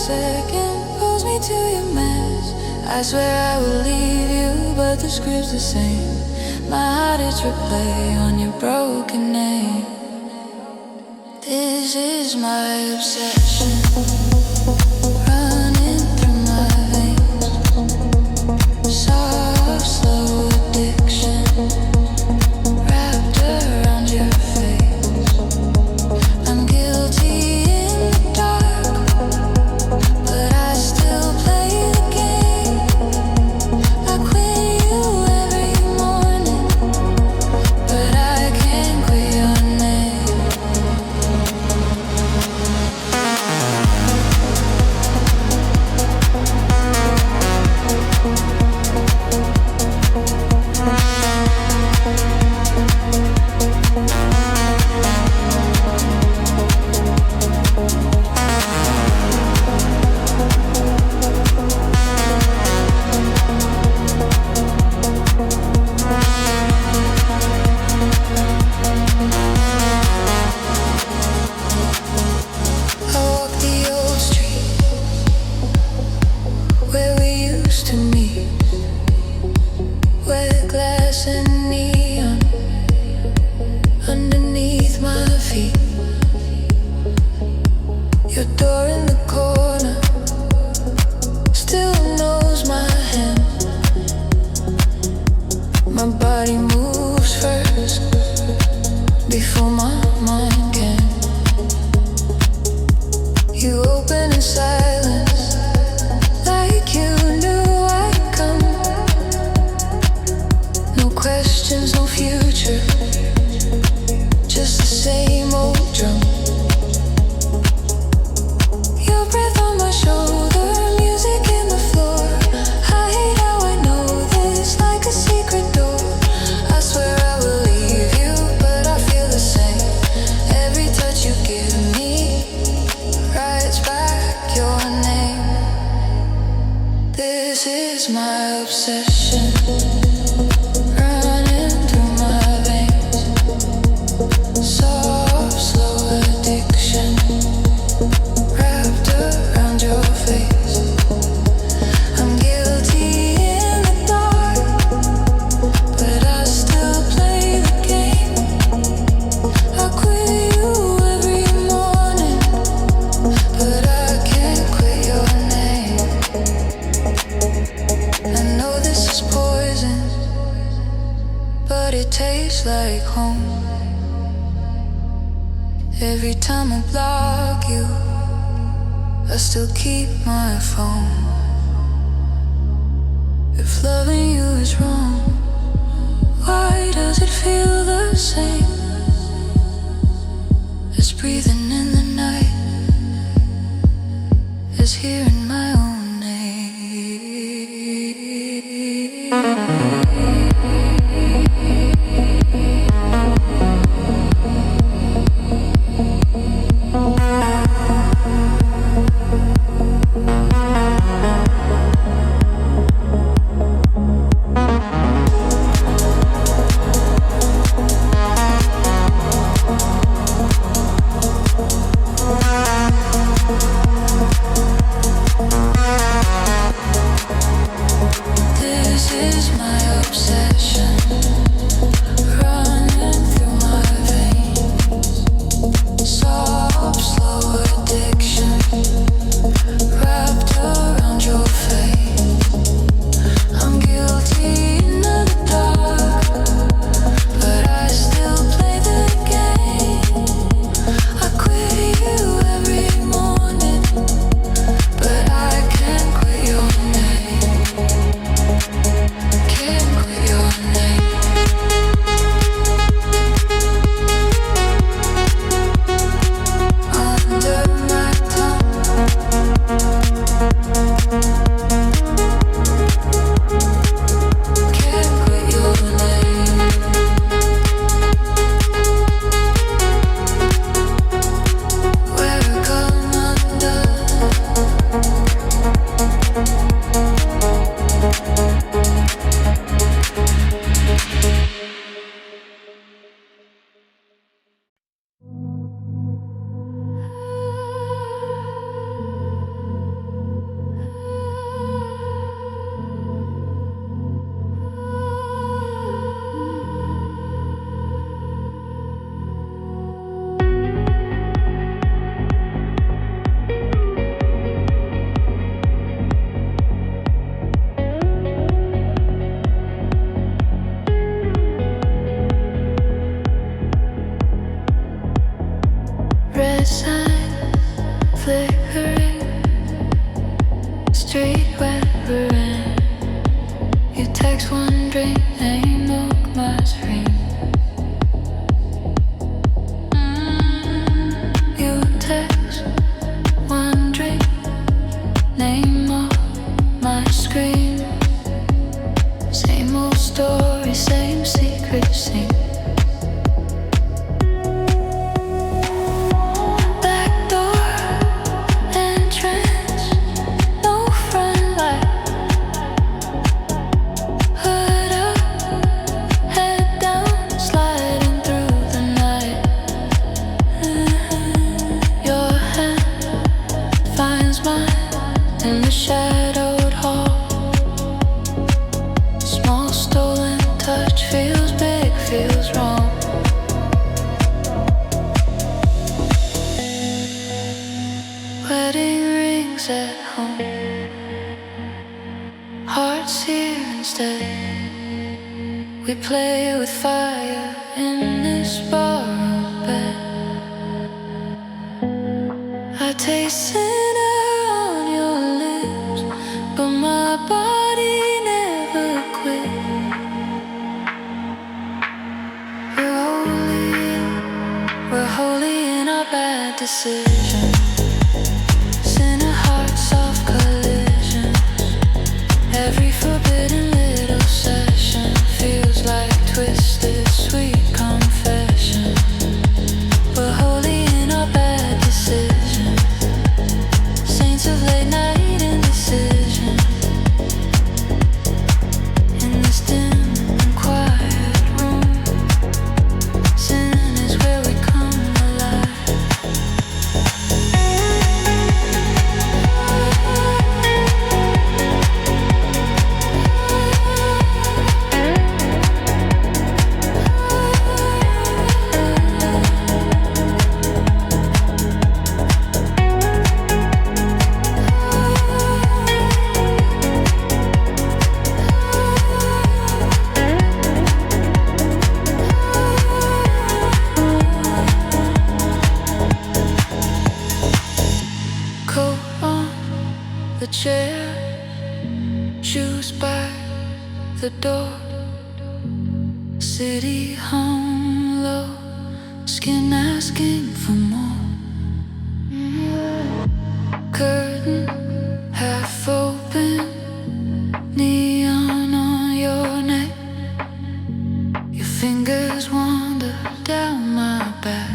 second pulls me to your mess. I swear I will leave you, but the script's the same. My heart is replay on your broken name. This is my obsession, running through my veins. Soft, slow addiction, wrapped around your face. I'm guilty in the dark, but I still play the game. I quit you every morning, but I can't quit your name. I walk the old street where we used to meet. Wet glass and neon underneath my feet. Your door in the corner still knows my hand. My body moves first before my mind can. You open in silence like you knew I'd come. No questions, no future, just the same old drum. Your breath on my shoulder, music in the floor. I hate how I know this, like a secret door. I swear I will leave you, but I feel the same. Every touch you give me writes back your name. This is my obsession, running through my veins. Soft, slow addiction, wrapped around your face. I'm guilty in the dark, but I still play the game. I quit you every morning, but I can't quit your name. I know this is poison, but it tastes like home. Every time I block you, I still keep my phone. If loving you is wrong, why does it feel the same as breathing in the night, as hearing my own name? drink, ain't nog maar vriend. You text, one drink, name on my screen. Same old story, same secret scene. We play with fire in this borrowed bed. I taste cinnamon on your lips, but my body never quit. We're holy in our bad decisions. Sinner hearts of collisions. Every forbidden little session feels like twisted sweet confession. We're holy in our bad decisions. Saints of late night indecision. In this dim and quiet room, sin is where we come alive. Coat on the chair, shoes by the door. City hum low, skin asking for more. Curtain half open, neon on your neck. Your fingers wander down my back.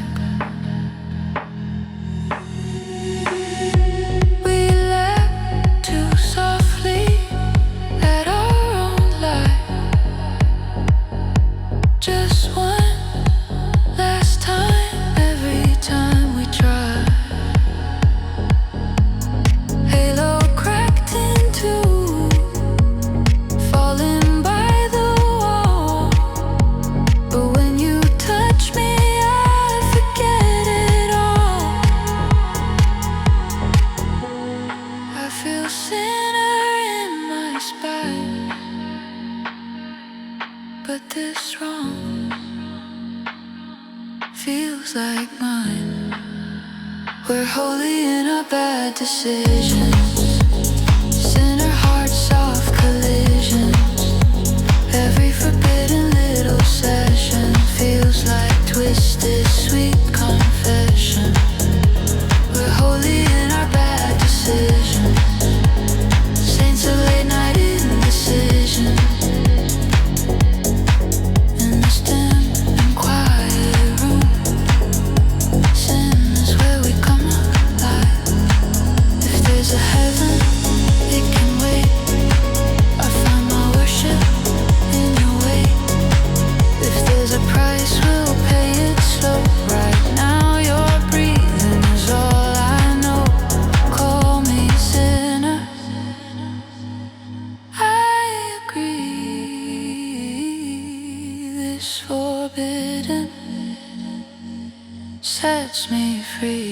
We laugh too softly at our own light. Just one last time, every time we try. Halo cracked in two, falling by the wall. But when you touch me, I forget it all. I feel sinner in my spine, but this wrong feels like mine. We're holy in our bad decisions. Sinner hearts of collisions. Every forbidden little session feels like twisted sweet confession. We're holy in our bad decisions. Saints of late night indecision. In this dim and quiet room, sin is where we come alive. If there's a heaven, it can wait. I find my worship in your way. If there's a price, we'll pay it slow. Right now you're breathing is all I know. Call me sinner, I agree. This forbidden sets me free.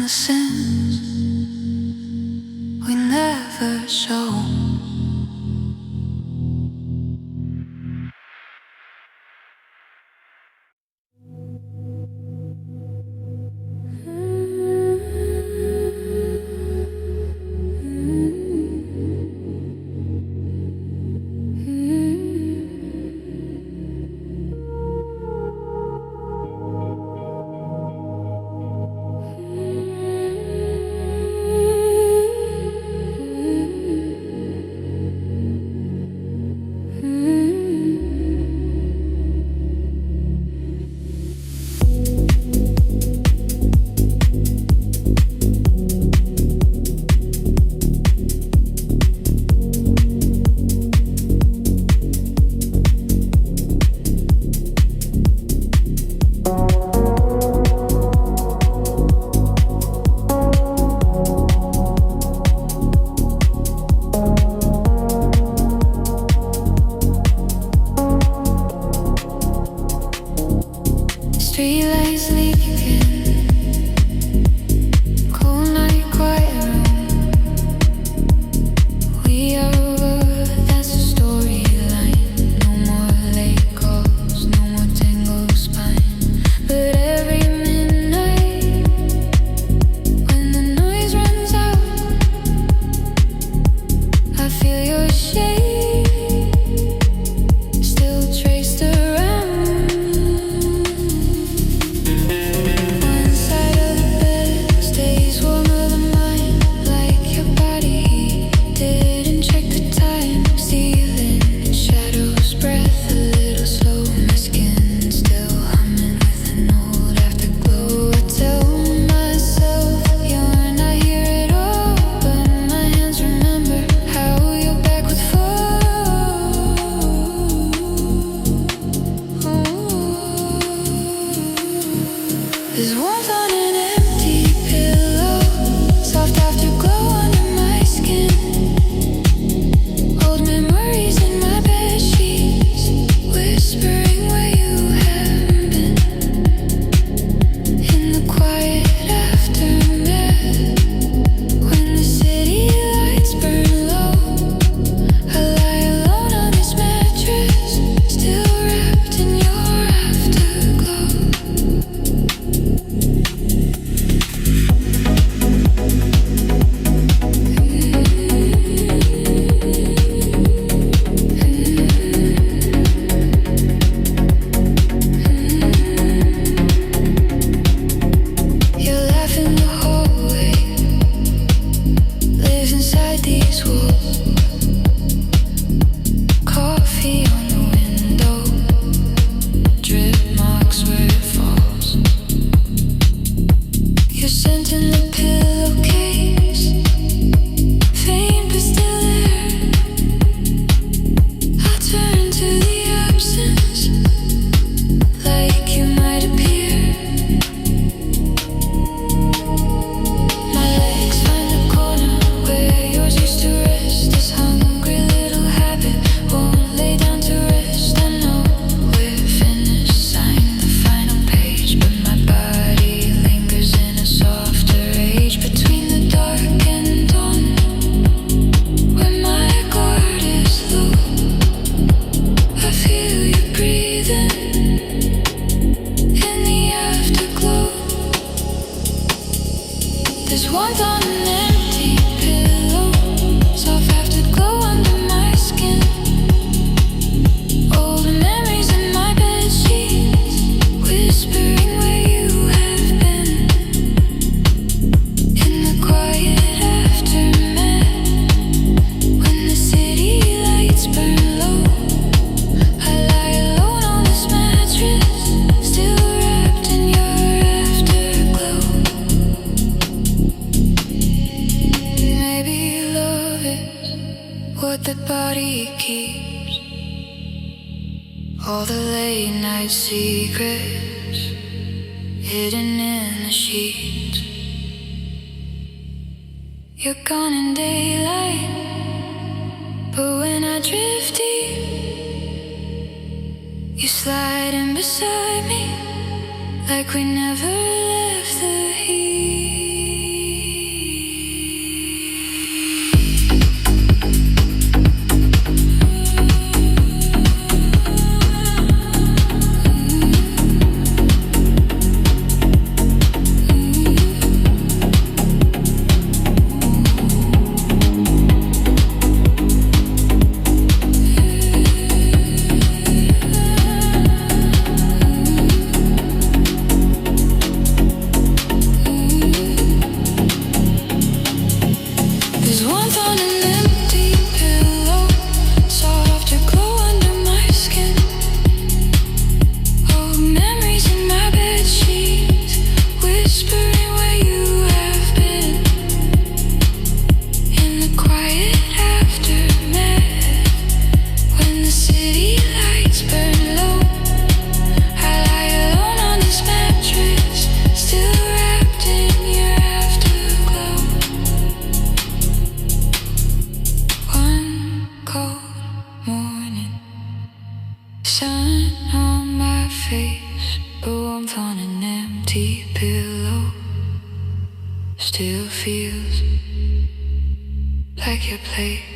innocence we never show. Like we never left the heat. still feels like your place.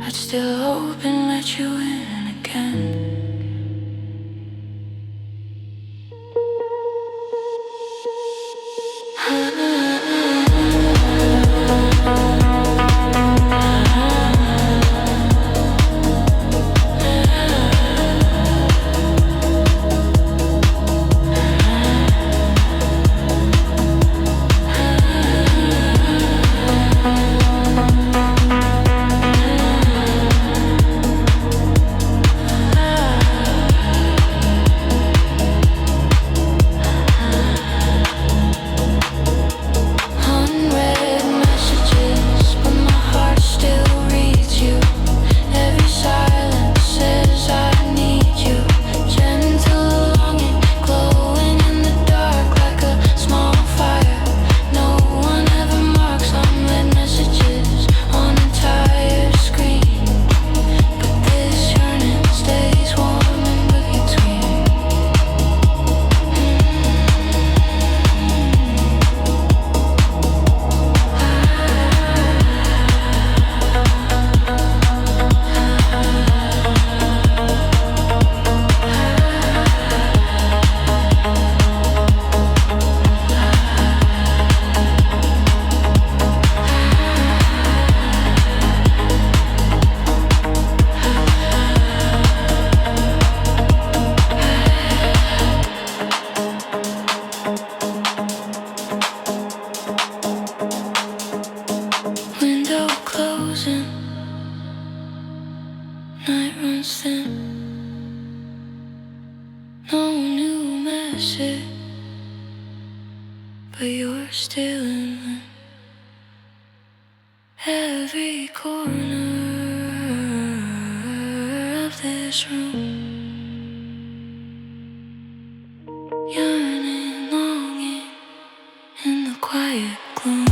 I'd still hope and let you in again. miss it, but you're still in every corner of this room. Yearning, longing in the quiet gloom.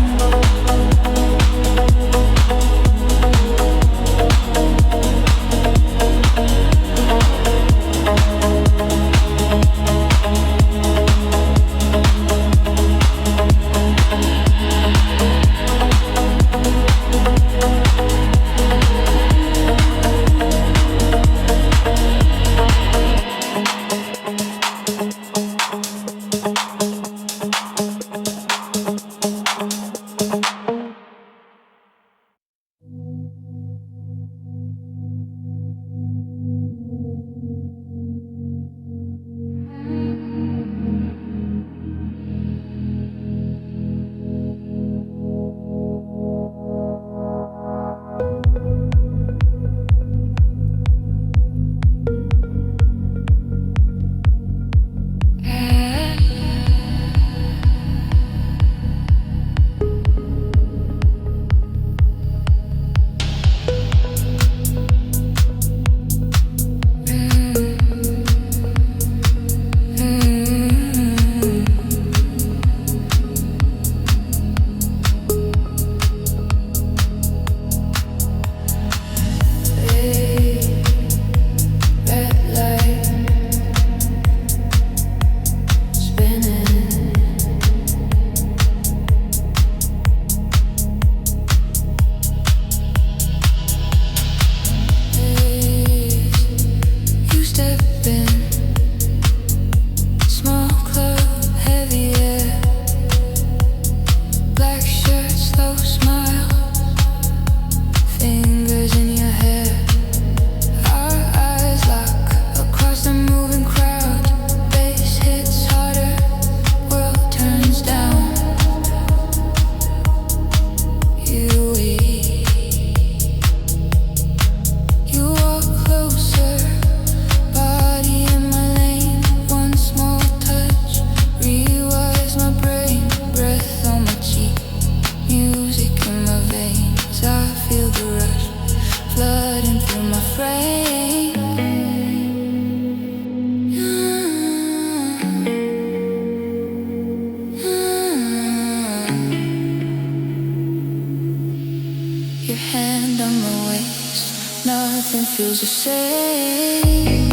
feels the same.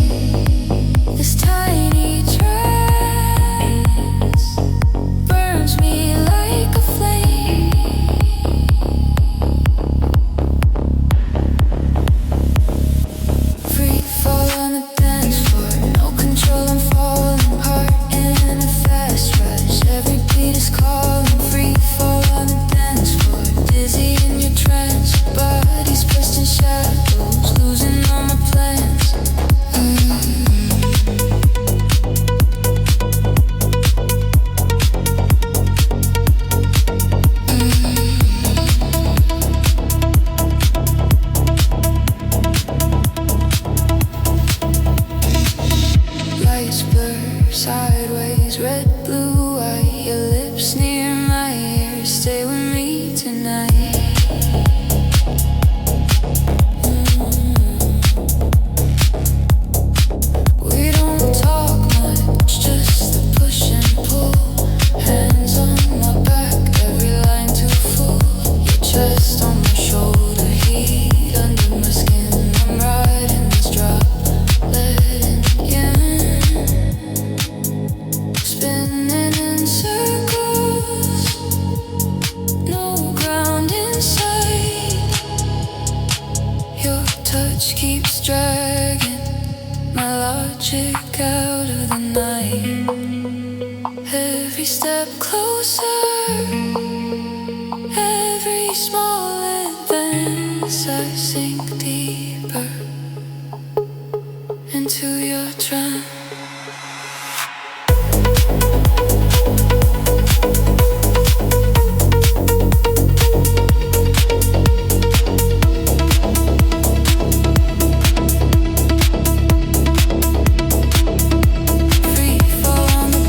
This tiny trance burns me like a flame. Free fall on the dance floor, no control, I'm falling apart in a fast rush. Every beat is calling. Free fall on the dance floor, dizzy in your trance, bodies pressed in shadows, losing all my plans. Lights blur sideways, red, blue, white. Your lips near my ear, stay with me tonight. We don't talk much, just the push and pull. Hands on my back, every line too full. Your chest on my shoulder, heat under my skin. I'm riding this drop, letting you in. Spinning in circles, no ground in sight. Your touch keeps dragging my logic out of the night. Every step closer, every small advance, I sink deeper into your trance. Free fall on the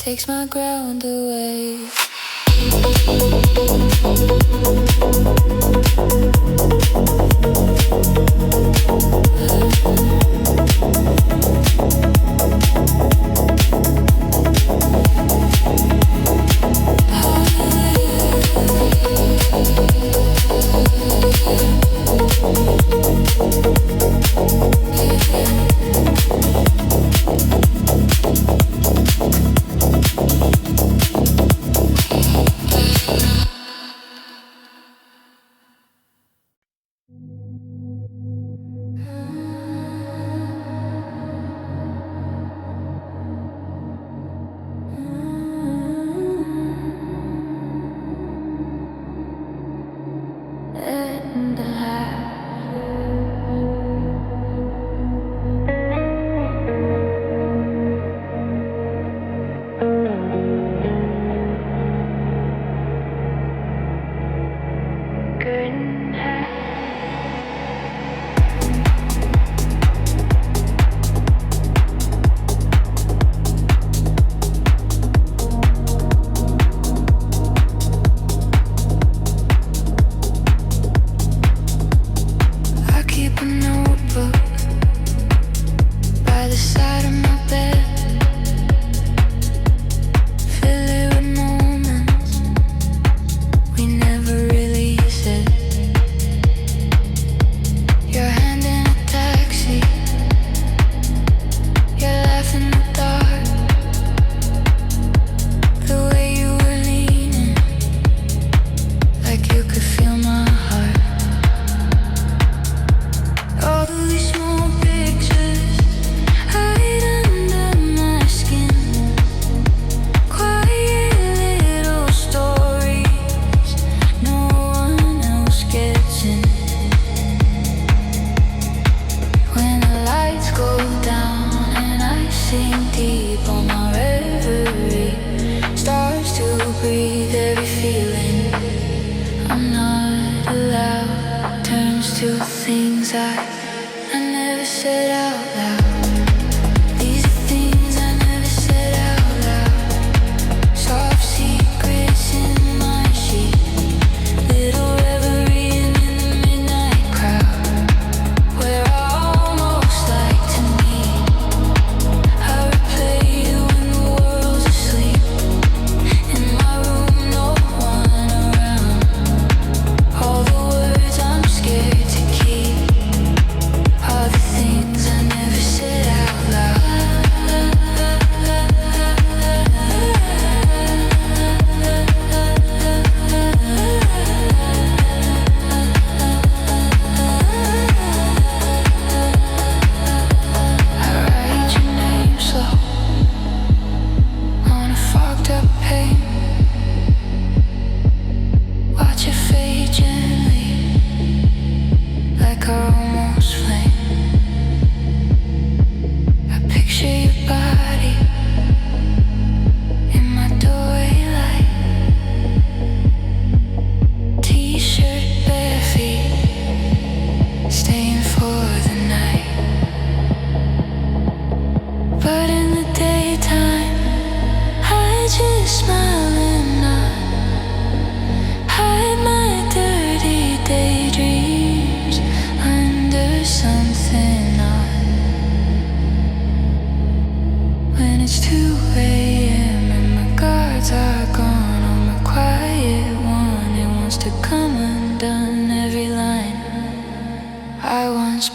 Takes my ground away.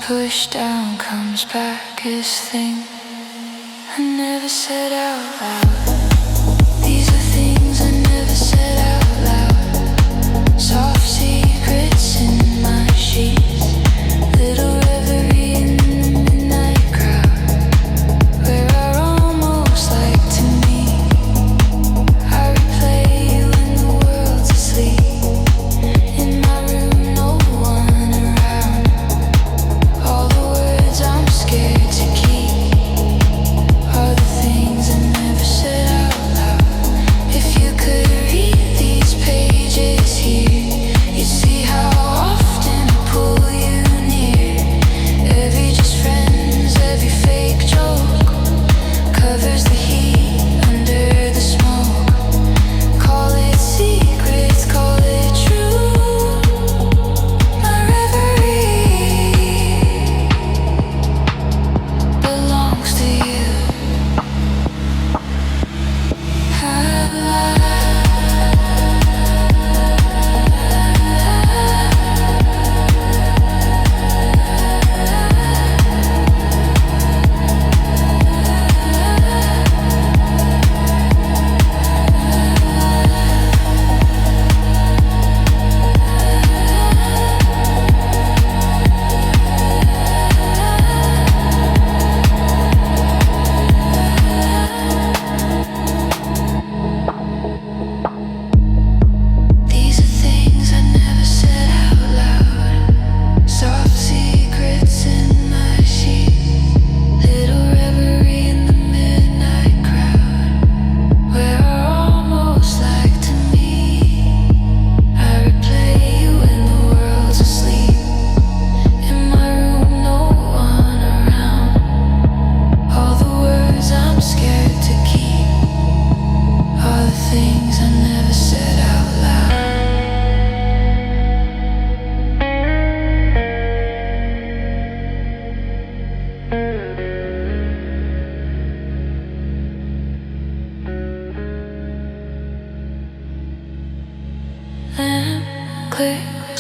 Pushed down comes back his thing I never said out loud. These are things I never said out loud. Soft secrets in my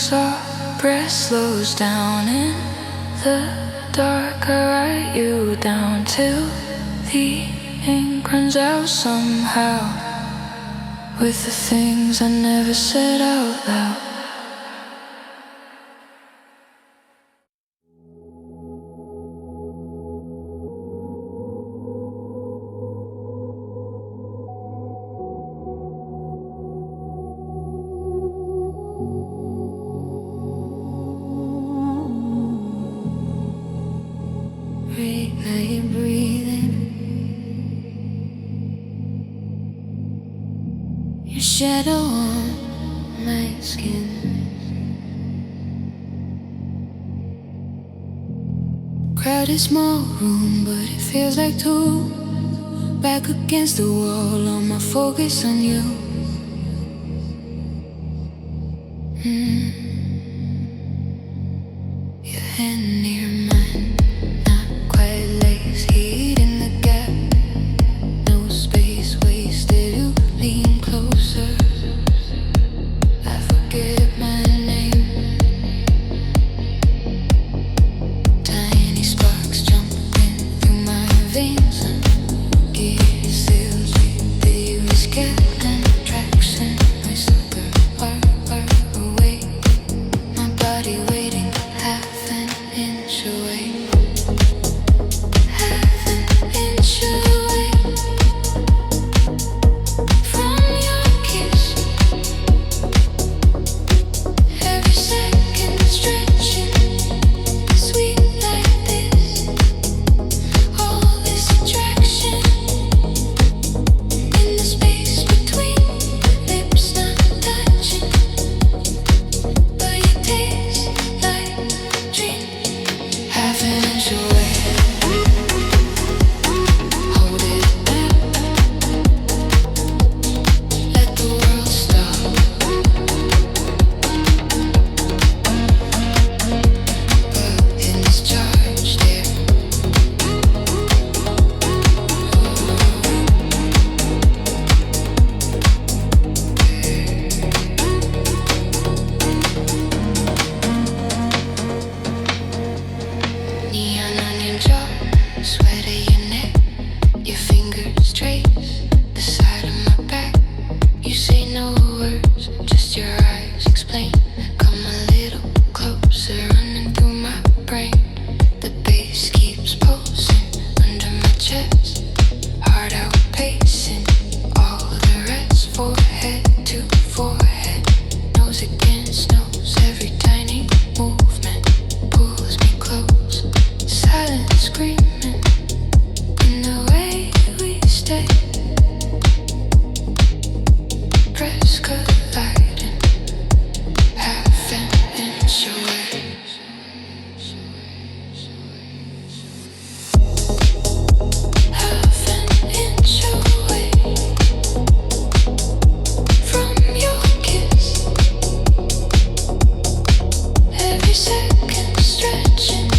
as our breath slows down in the dark. I write you down till the ink runs out somehow, with the things I never said out loud. Shadow on my skin. Crowded small room, but it feels like two. Back against the wall, all my focus on you. Your hand near mine, not quite lace, heat in the gap. No space wasted, you lean closer. I forget my name. Tiny sparks jumping through my veins. Gear seals with the risk and attraction. Whisper far away. My body waiting half an inch away. Half an inch away from your kiss. Every second stretching, sweet like this. All this attraction in the space between lips not touching, but you taste like a dream. Half an inch away, hold it back. Let the world stop. But in this charge there, neon on your jaw, sweat of your neck. Your fingers trace the side of my back. You say no words, just your eyes explain. Come a little closer, running through my brain. The bass keeps pulsing under my chest. Heart outpacing all the rest. Forehead to forehead, nose against nose. Every tiny movement pulls me close. Silent screaming in the way we stay. Press colliding, half an inch away. Half an inch away from your kiss. Every second stretching,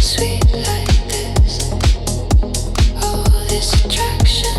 sweet like this. All this attraction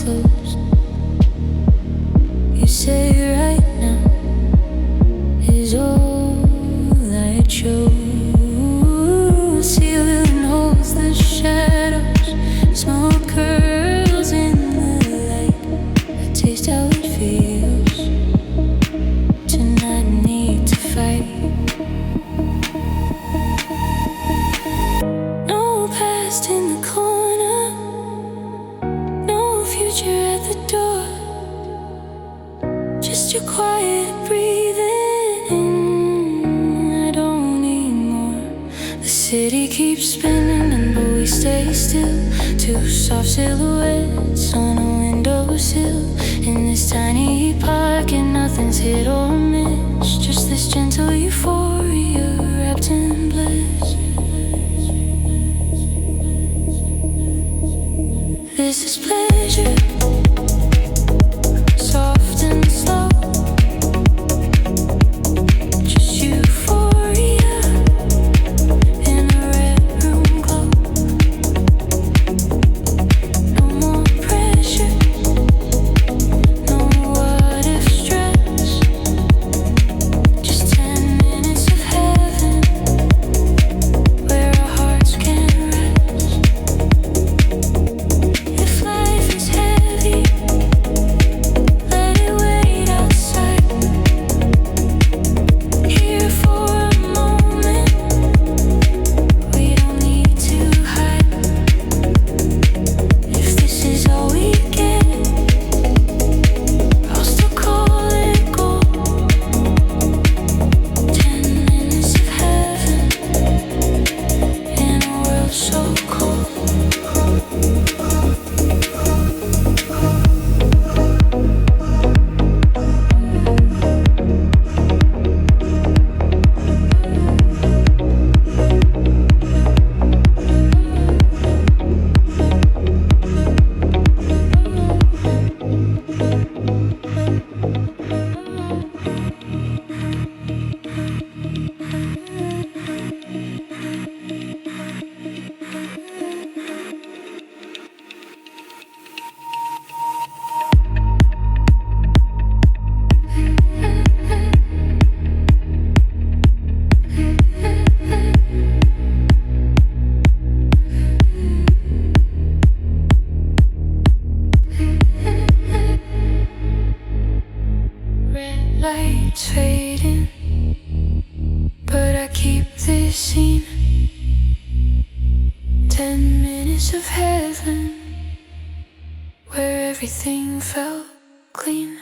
close. You say right now is all that shows. Ceiling holds the shadows, smoke curls in the light. I taste how it feels to not need to fight. No past in the corner, no future at the door. Just your quiet breathing in. I don't need more. The city keeps spinning, but we stay still. Two soft silhouettes on a windowsill in this tiny park, and nothing's hit or miss. Just this gentle euphoria wrapped in bliss. This is pleasure, soft and slow. Just euphoria in a red room glow. No more pressure, no what if stress. Just 10 minutes of heaven where our hearts can rest. If life is heavy, let it wait outside. Here for a moment, we don't need to hide. If this is all we get, I'll still call it gold. 10 minutes of heaven in a world so cold. Red lights fading, but I keep this scene. 10 minutes of heaven where everything felt clean.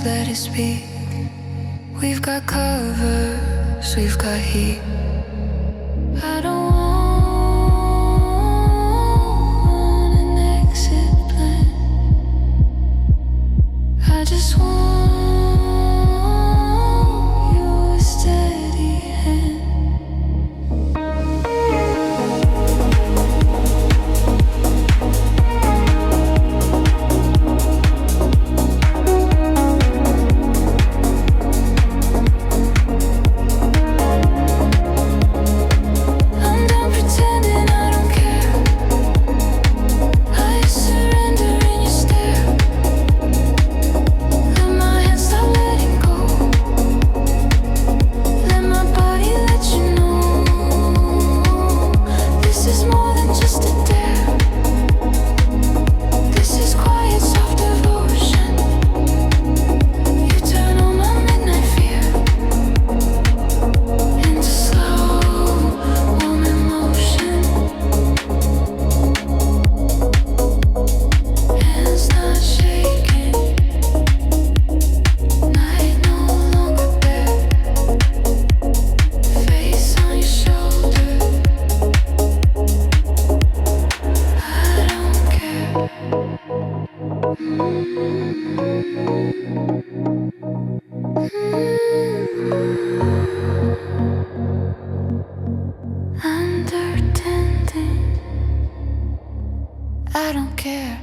just let it speak. We've got covers, we've got heat. I don't want an exit plan. I just want your steady hand. I don't care.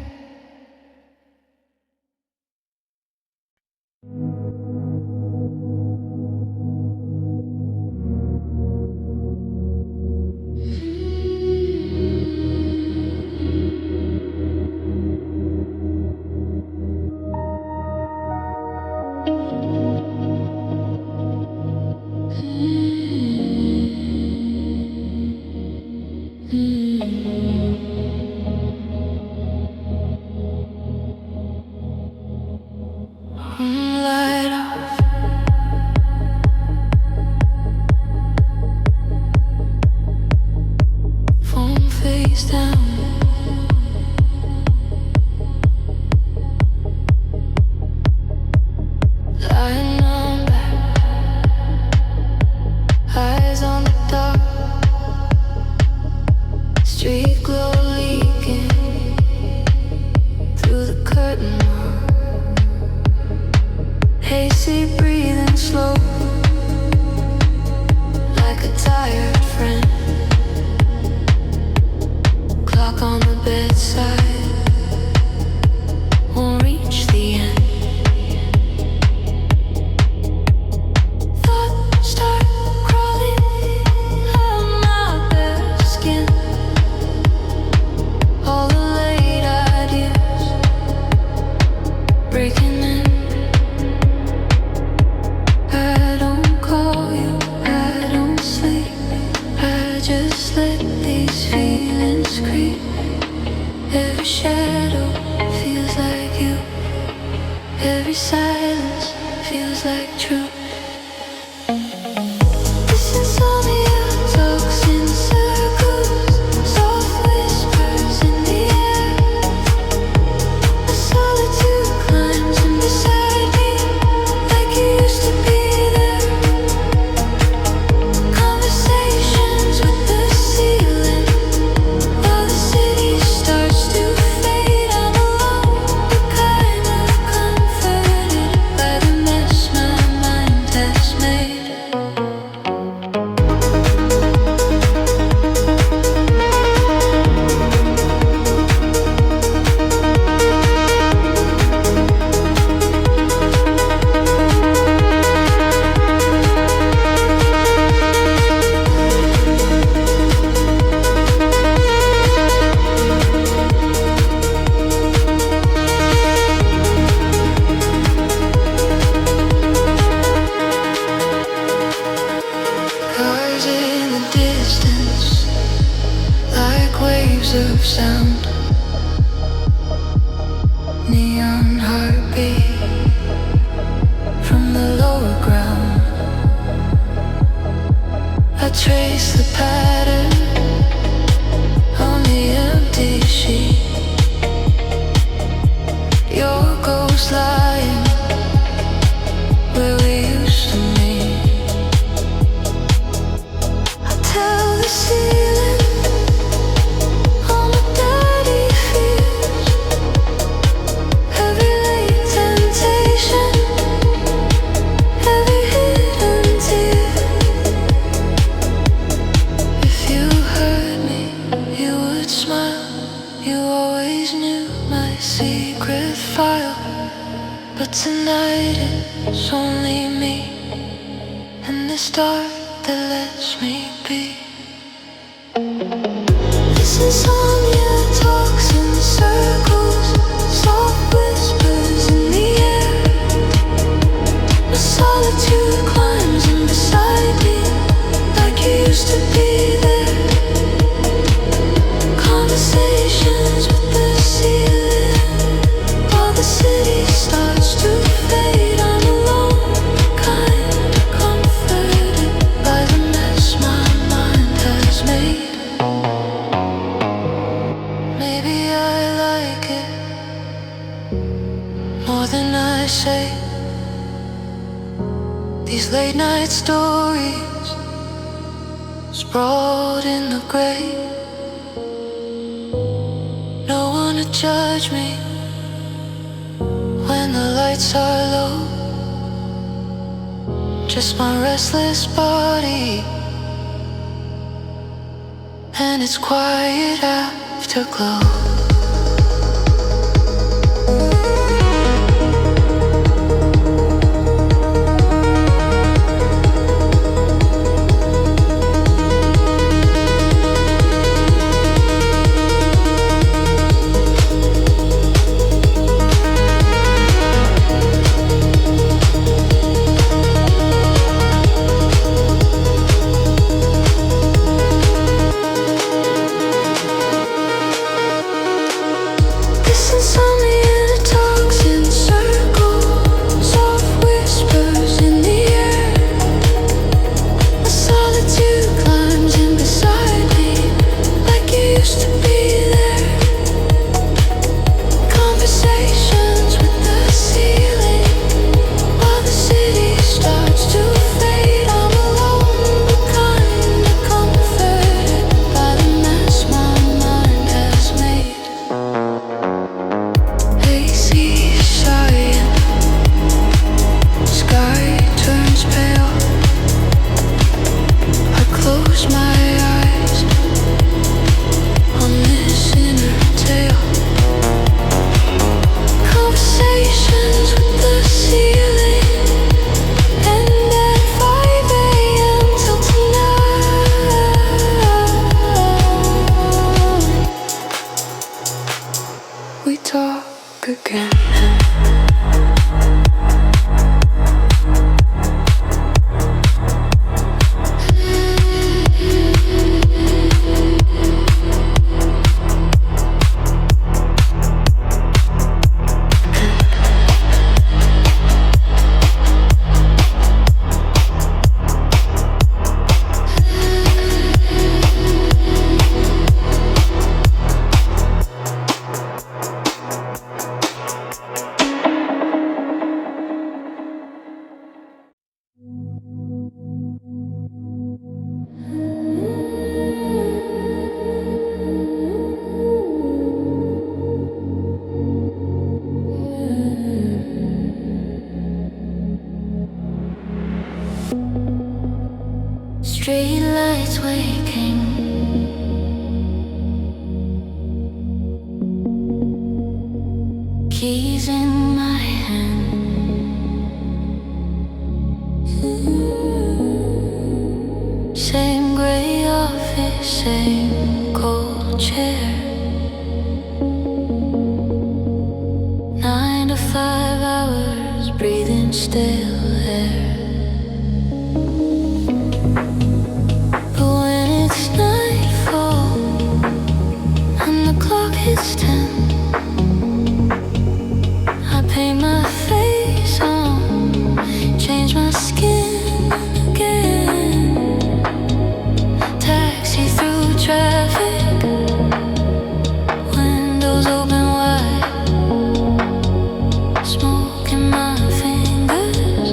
Your ghost lying there's only me and this dark that lets me be. This insomnia talks in circles, soft whispers in the air. My solitude climbs in beside me, like you used to be there. Conversations with the ceiling, while the city starts to fade. I'm alone, kind of comforted by the mess my mind has made. Maybe I like it more than I say. These late night stories sprawled in the gray. No one to judge me when the lights are low. Just my restless body and its quiet afterglow. Streetlights waking, keys in my hand. Same gray office, same cold chair. 9 to 5 hours, breathing stale air. It's 10. I paint my face on, change my skin again. Taxi through traffic, windows open wide. Smoke in my fingers,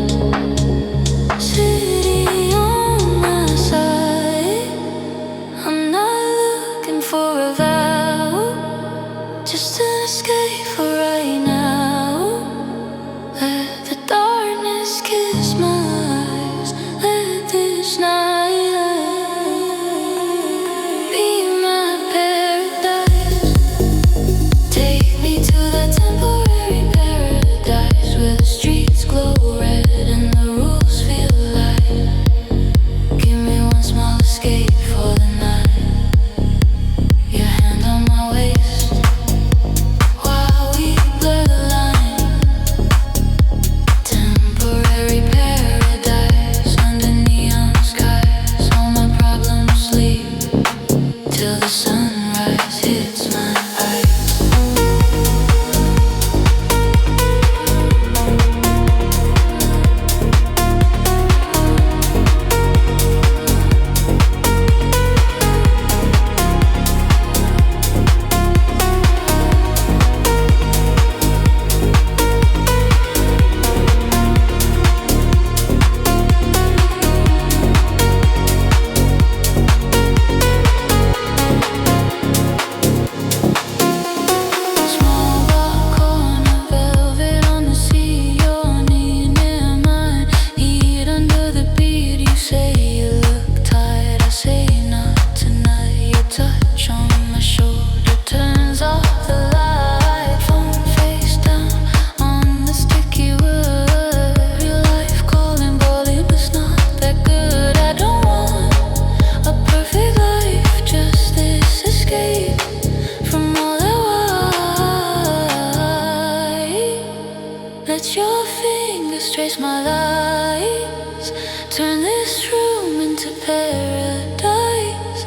my lies. Turn this room into paradise.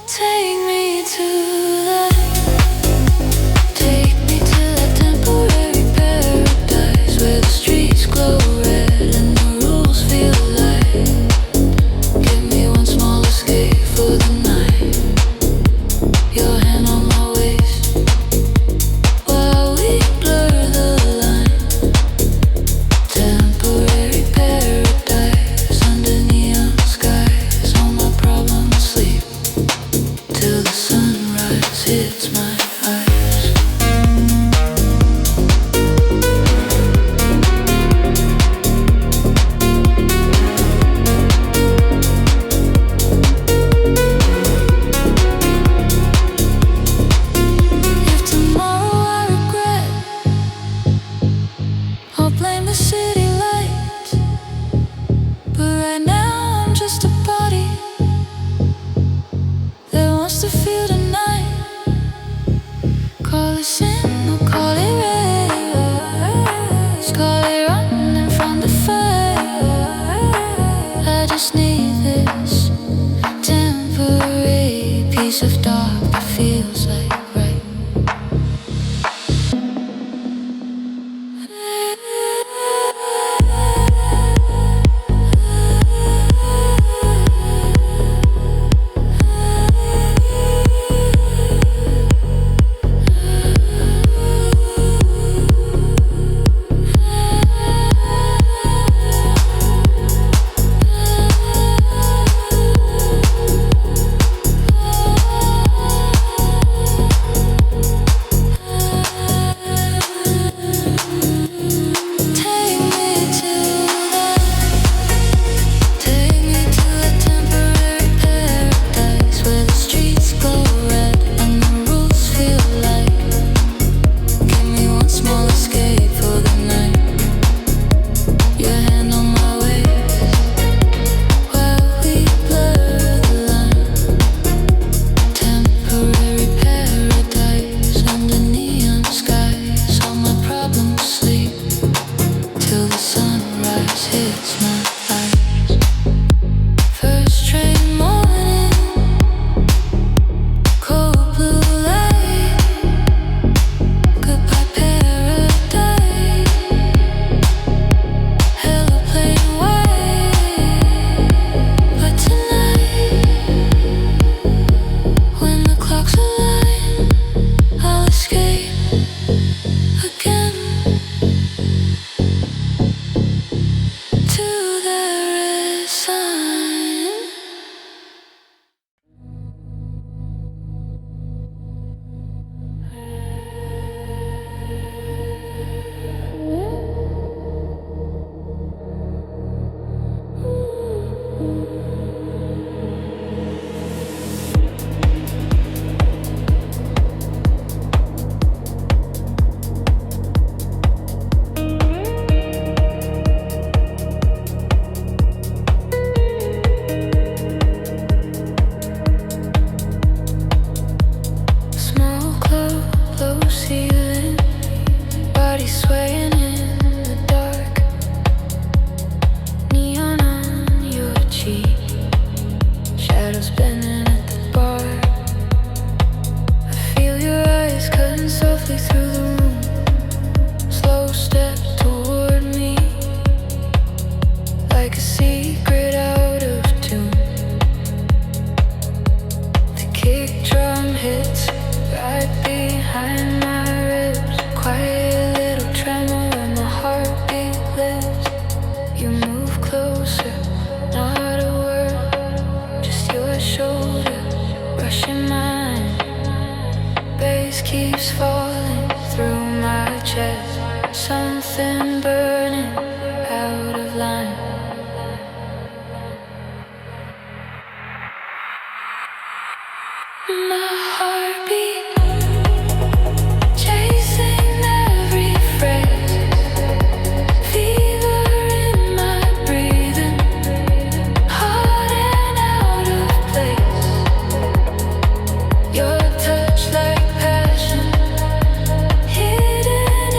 Take me to that. Take me to that temporary paradise where the streets glow red and the rules feel light. Give me one small escape for the night. Your hand on my waist while we blur the line. Temporary paradise under neon skies. All my problems sleep till the sunrise hits my eyes. If tomorrow I regret, I'll blame the city lights. But right now I'm just a body that wants to feel the night. Call it sin or call it rest. Call it running from the fire. I just need this temporary piece of dark that feels like right. Take me to that. Take me to a temporary paradise where the streets glow red and the rules feel light. Give me one small escape for the night. Your hand on my waist while we blur the line. Temporary paradise under neon skies. All my problems sleep till the sunrise hits my eyes. First train morning, cold blue light. Goodbye paradise. Hello plain white. But tonight, when the clocks align, I'll escape again to the resign. Small club, low ceiling, body swaying in the dark. Neon on your cheek, shadows bending at the bar. I feel your eyes cutting softly through the room. Slow step toward me, like a secret out of tune. The kick drum hits right behind my ribs. Quiet little tremor when my heartbeat lifts. You move closer, not a word, just your shoulder brushing mine. Bass keeps falling through my chest. Something burning out of line. My heartbeat chasing every phrase. Fever in my breathing, hot and out of place. Your touch like passion, hidden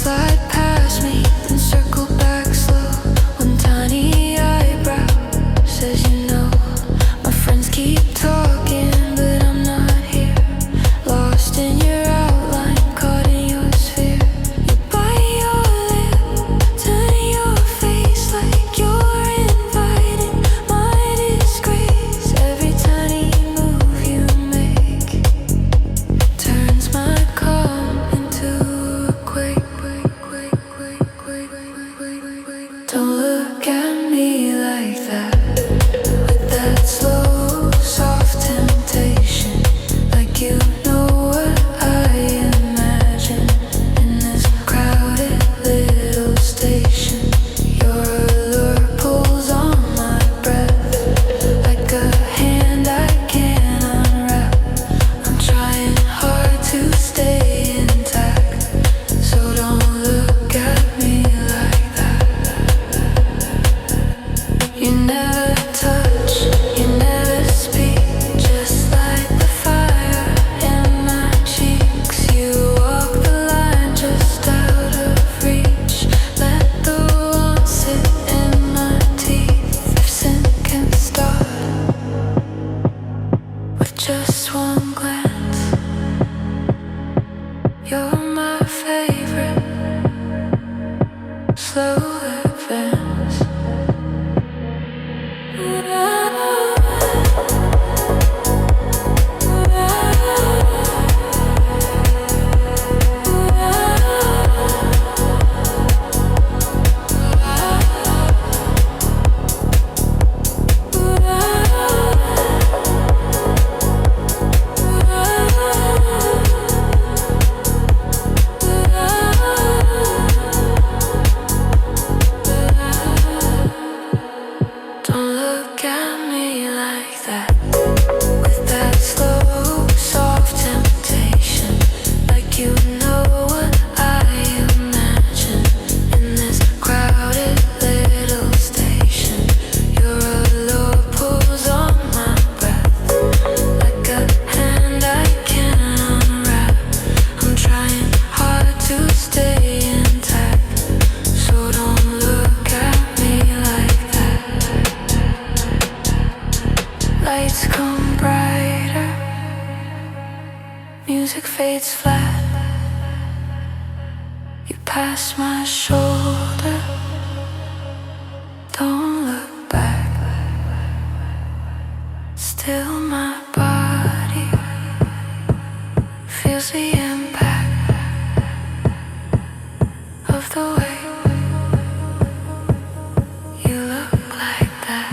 Slide past me, then circle back. Don't look at me like that, with that slow, soft temptation, like you know what I imagine in this crowded little station. Your allure pulls on my breath, like a hand I can't unwrap. I'm trying hard to stay intact, so don't look at me like that. You never touch, you never speak, just like the fire in my cheeks. You walk the line just out of reach, let the warmth sit in my teeth. If sin can start with just one glance, you're my favorite slow advance. Don't look at me like that, with that slow, soft temptation, like you know what I imagine in this crowded little station. Your allure pulls on my breath, like a hand I can't unwrap. I'm trying hard to stay intact, so don't look at me like that. Lights come brighter, music fades flat. You pass my shoulder, don't look back. Still my body feels the impact of the way you look like that.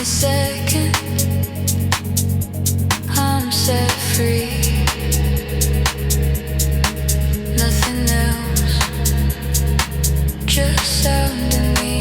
second I'm set free. Nothing else, just sound and me.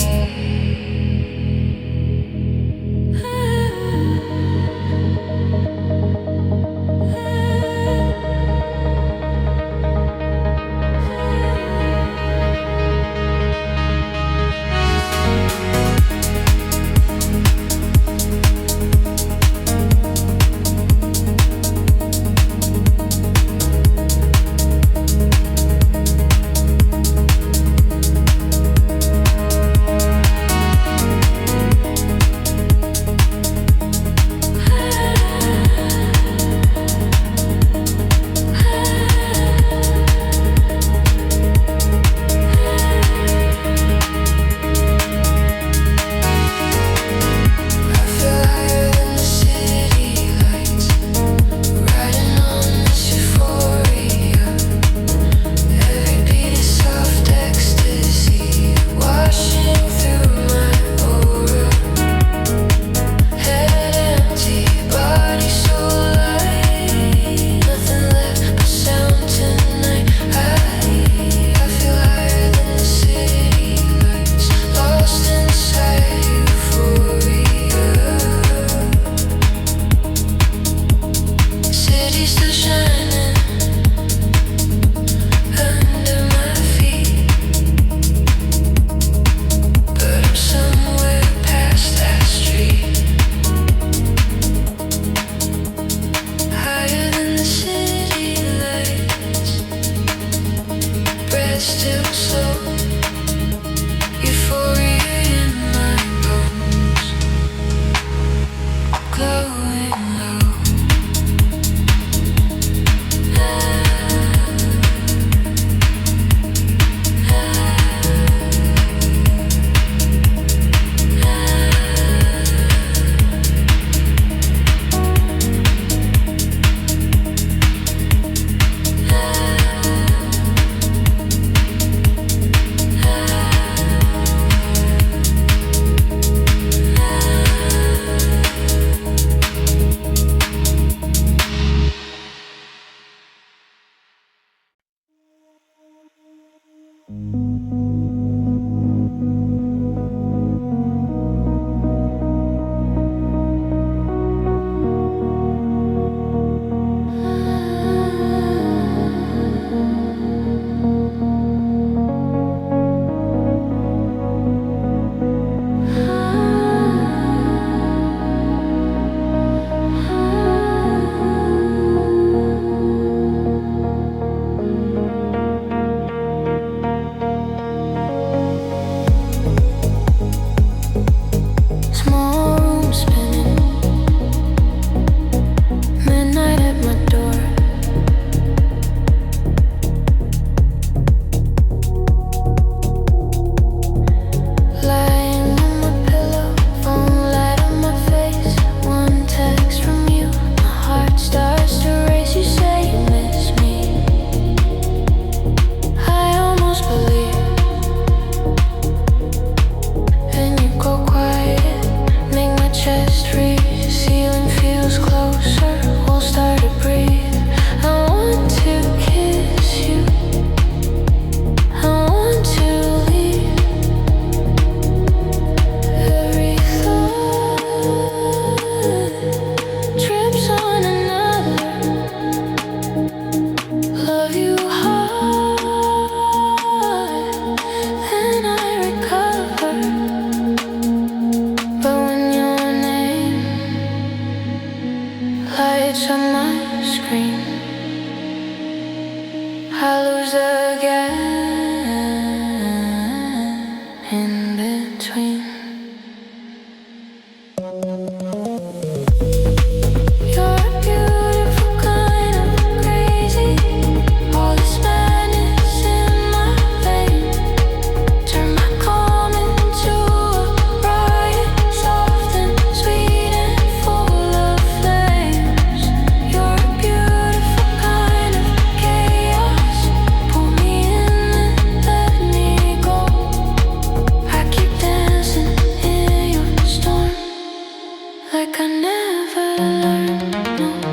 like I never learned. No.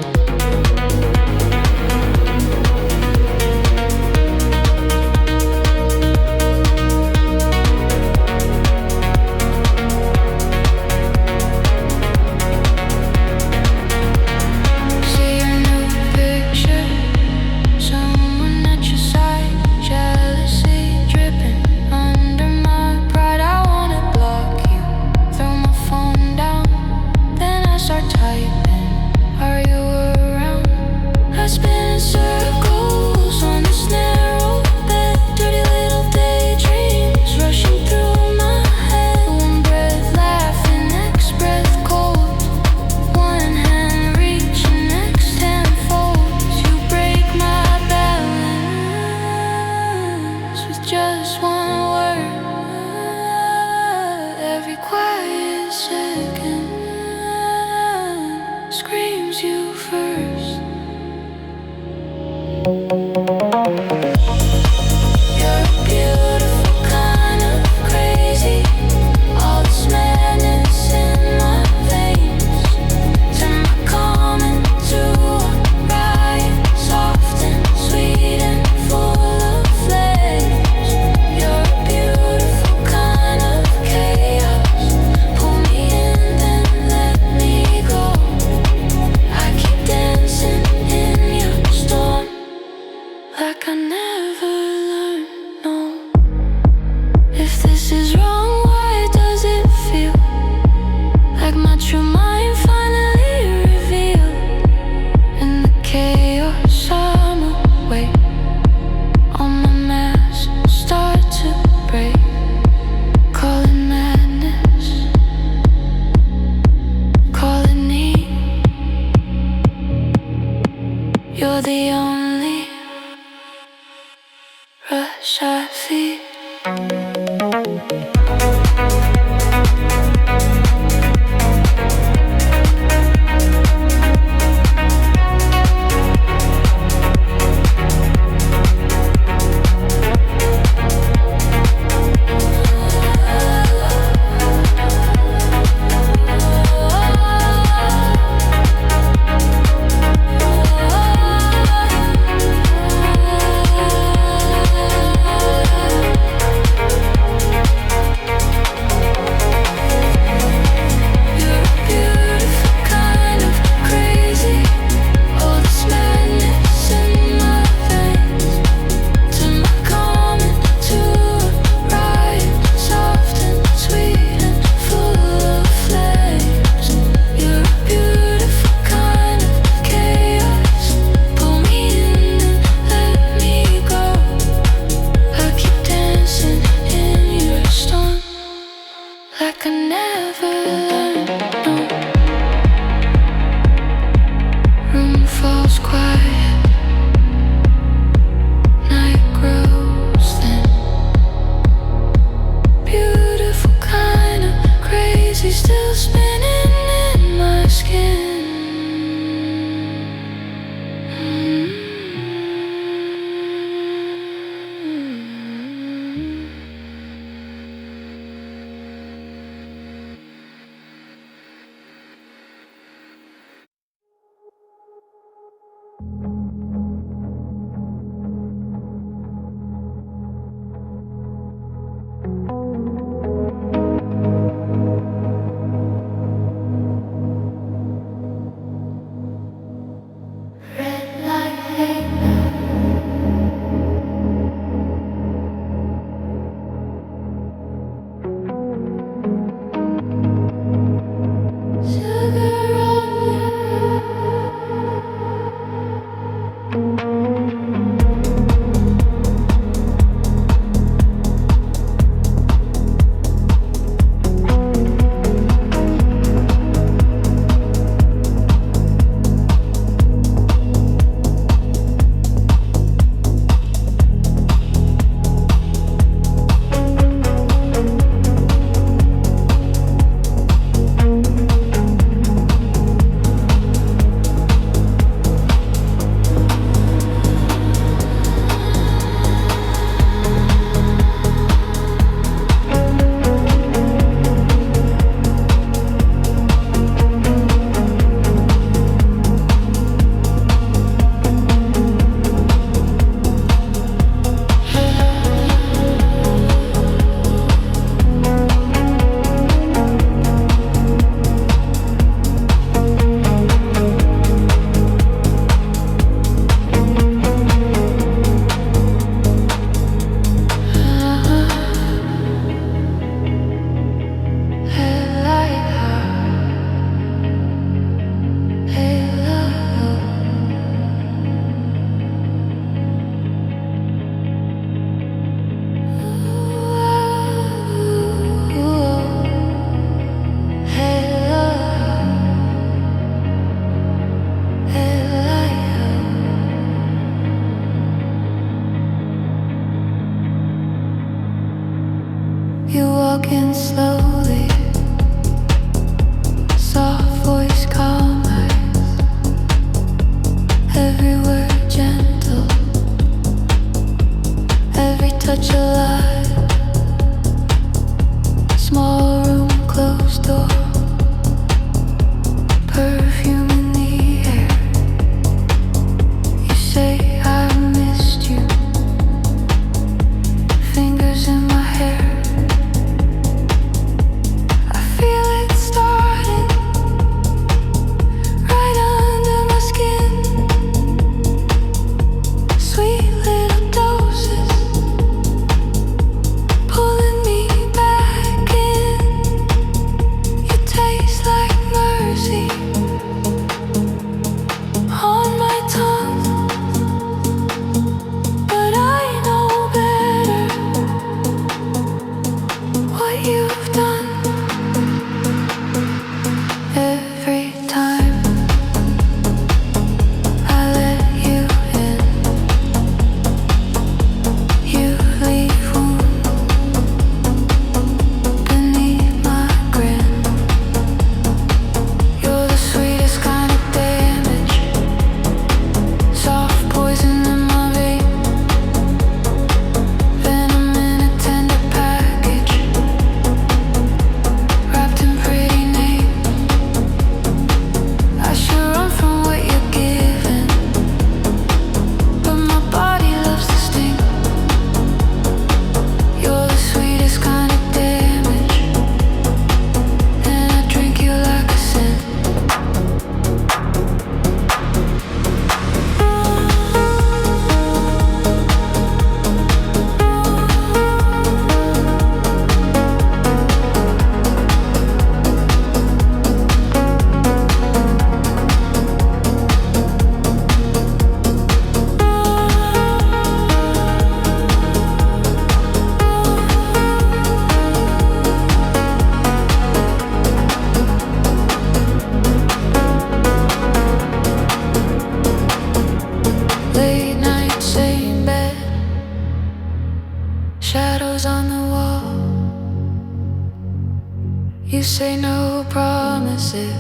say no promises,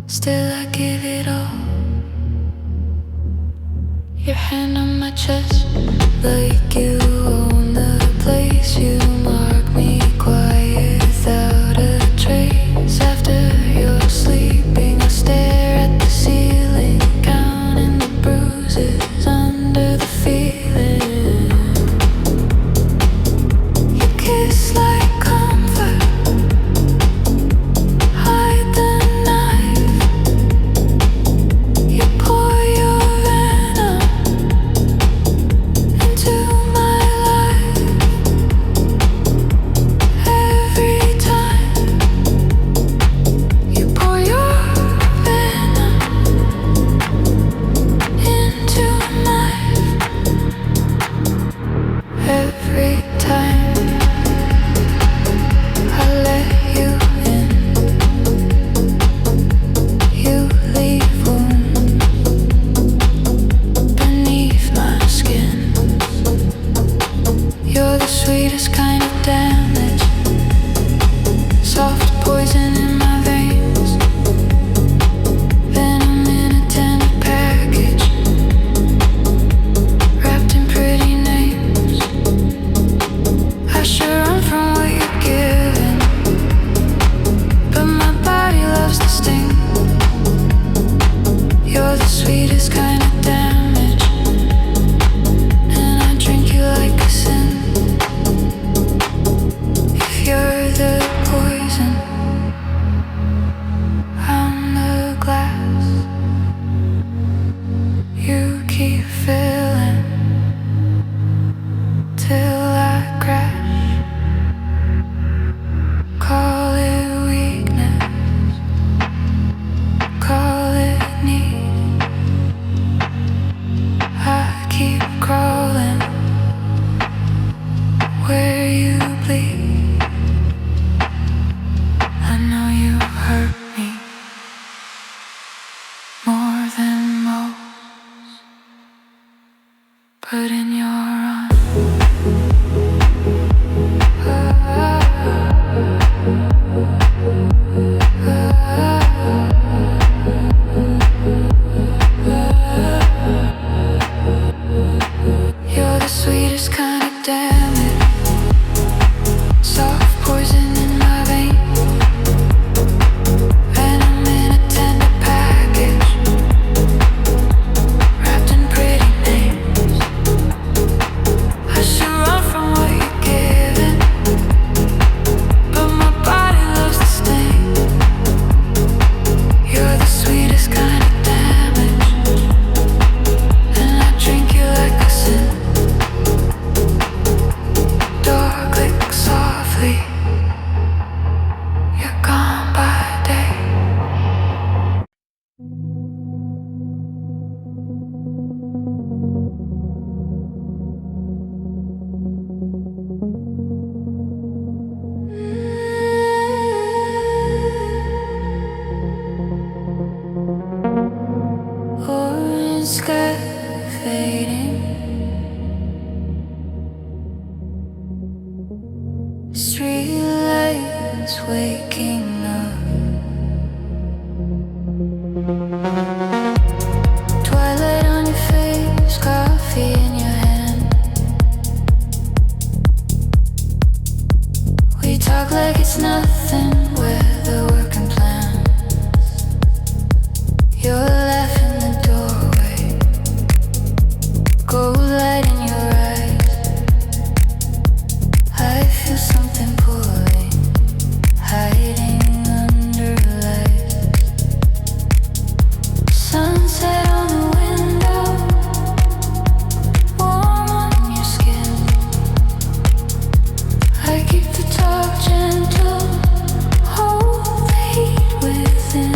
still I give it all. Your hand on my chest, like you own the place. You mark me quiet without a trace. After you're sleeping, I stare at the ceiling, counting the bruises under the feeling. You kiss like comfort, hide the knife. You pour your venom into my life. Every time you pour your venom into my every time I let you in, you leave wounds beneath my skin. You're the sweetest kind of damage, soft poison in my veins, venom in a tender package, wrapped in pretty names. I should run from what you're giving, but my body loves the sting. You're the sweetest kind of damage, and I drink you like a sin. If you're the poison, I'm the glass. You keep filling till I crash. Call it weakness, call it need. I keep crawling where you bleed. I know you hurt me more than most, but in your arms you're the sweetest kind of damage, soft poison in my veins, venom in a tender package, wrapped in pretty names. I should run from what you're giving, but my body loves the sting. You're the sweetest kind of damage, and I drink you like a sin. Door clicks softly, you're gone by day. Orange sky fading, street lights waking up, twilight on your face, coffee in your hand. We talk like it's nothing, weather working plans. You're laughing the doorway, gold light in your eyes. I feel something pulling, hiding under lights. Sunset on the window, warm on your skin. I keep the talk gentle, hold the heat within.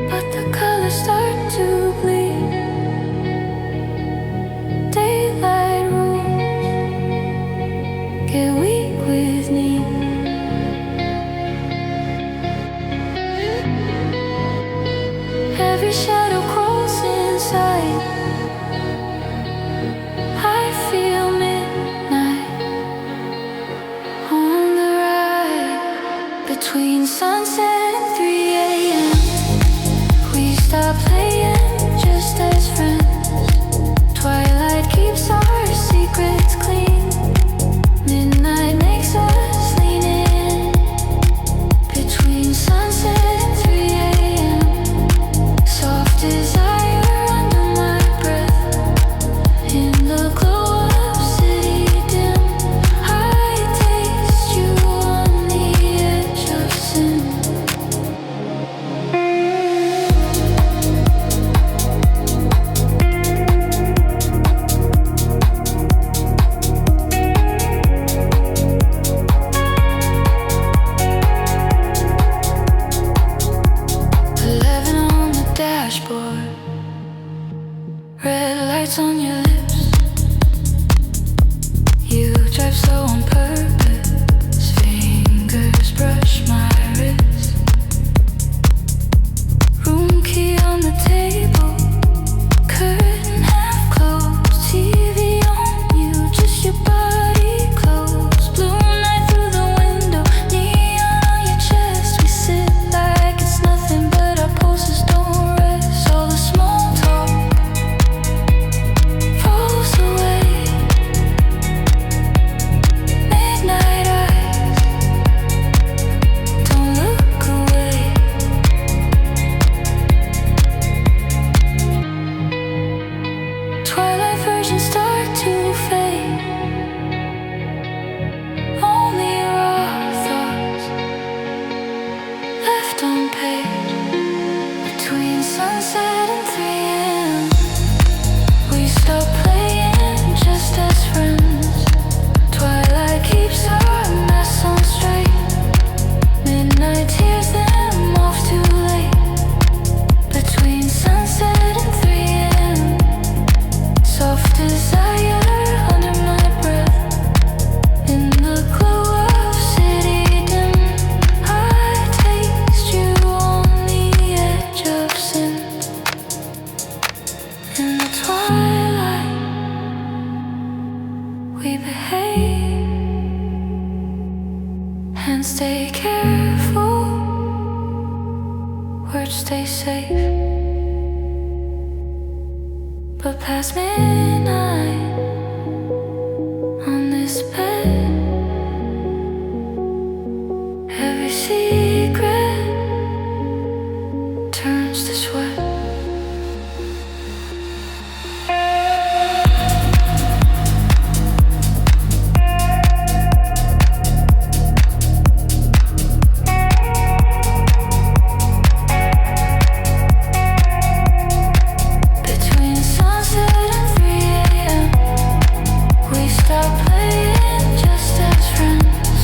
But the colors start to bleed. Daylight rules get weak with need. Every shadow crawls inside. I feel missed. Between sunset and 3 a.m. we stop playing just as friends. Twilight keeps our secrets clean. Midnight makes us lean in. Between sunset and 3 a.m. soft desire under my breath. In the glow of city dim, I taste you on the edge of sin. 11 on the dashboard, red lights on your lips. You drive slow on purpose, fingers brush my wrist. Room key on the table, curtain half closed, TV on you, just your body close. Blue night through the window, neon on your chest. We sit like it's nothing, but our pulses don't rest. All the small talk falls away. Midnight eyes don't look away. Twilight versions start to fade. Only raw thoughts left unpaid. Between sunset and 3 a.m. we stop playing just as friends. Twilight keeps our mess on straight. Midnight tears them off too late. Between sunset and 3 a.m. soft desire under my breath. In the glow of city dim, I taste you on the edge of sin. In the twilight, we behave and stay careful. Words stay safe. But past midnight on this bed, every secret turns to sweat. Between sunset and 3 a.m. we stop playing just as friends.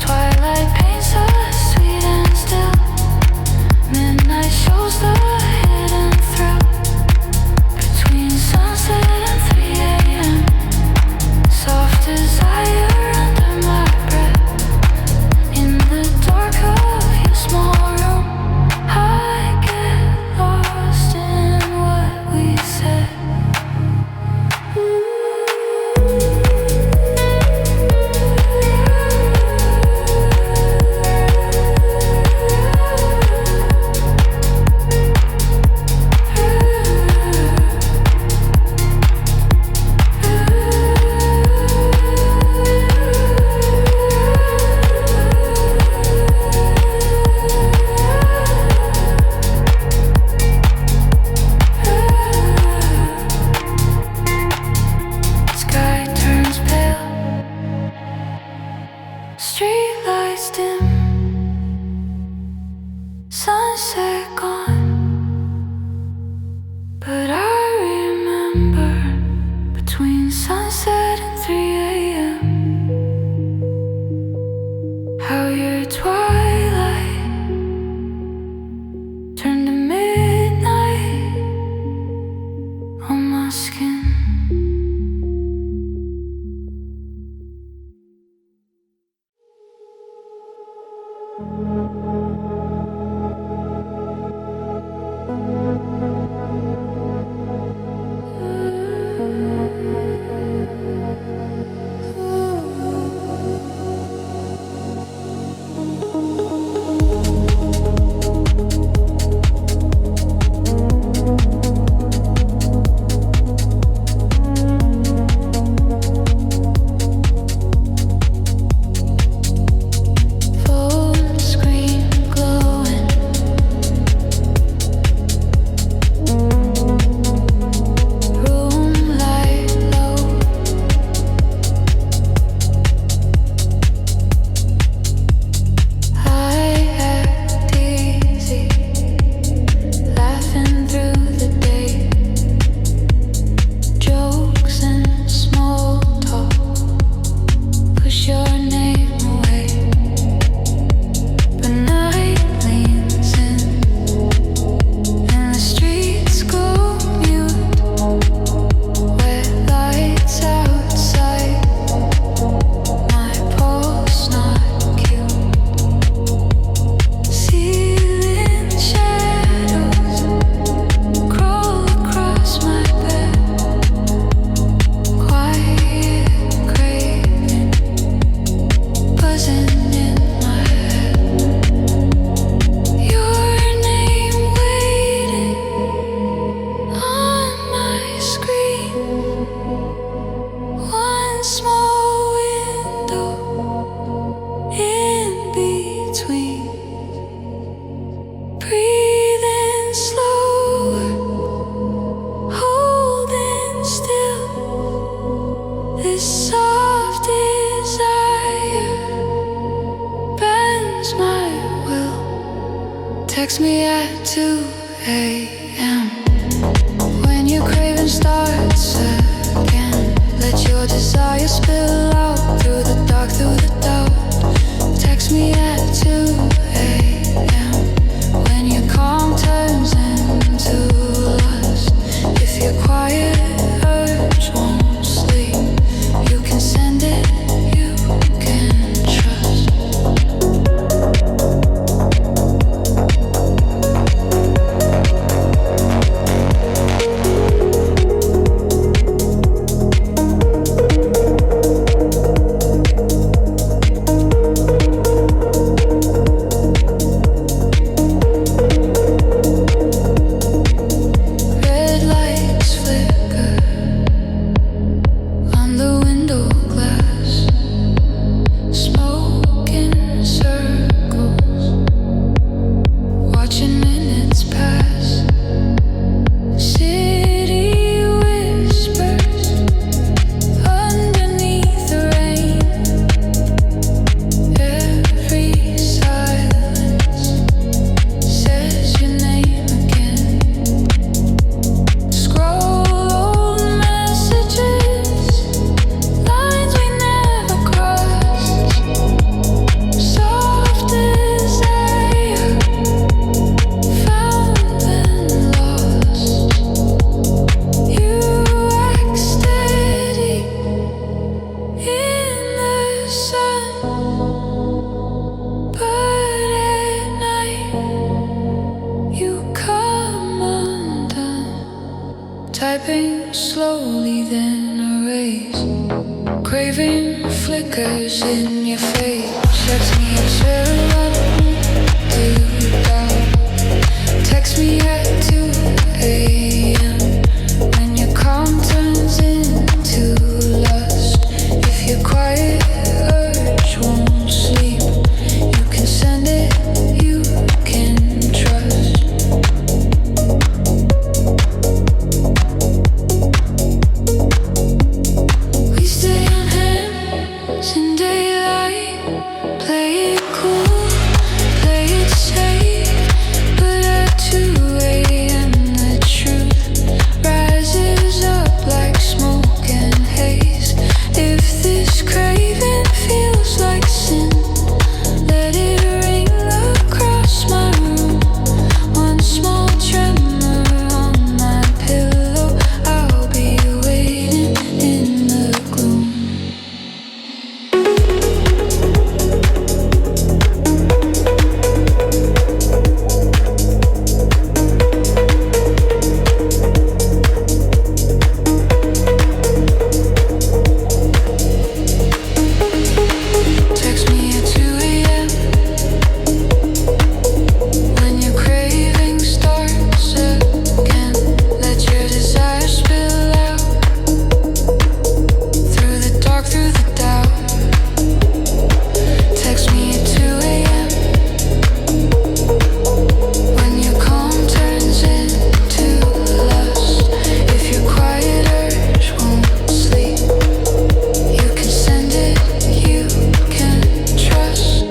Twilight paints us sweet and still. Midnight shows the hidden thrill. Between sunset and 3 a.m. soft desire under my breath. In the dark of your small room, I get lost in what we said. Sky turns pale, street lights dim, sunset gone. But I remember between sunset and 3 a.m. how your twilight turned to midnight on my skin. Text me at 2 a.m. when your craving starts again. Let your desire spill out through the dark, through the doubt. Text me at 2 a.m. when your calm turns into lust. If your quiet urge won't sleep, you can send it, you can trust. Typing slowly, then erase. Craving flickers in your face. Text me at 7 down. Text me at 2 a.m. when your calm turns into lust. If your quiet urge won't sleep, you can send it, you can trust. We stay on hands in daylight, play it cool, play it safe. But at 2 a.m. the truth rises up like smoke and haze. If this craving feels like sin, let it ring across my room. One small tremor on my pillow, I'll be waiting in the gloom. Text me at 2 a.m. when your craving starts again. Let your desire spill out through the dark, through the doubt. Text me at 2 a.m. when your calm turns into lust. If your quiet urge won't sleep, you can send it, you can trust.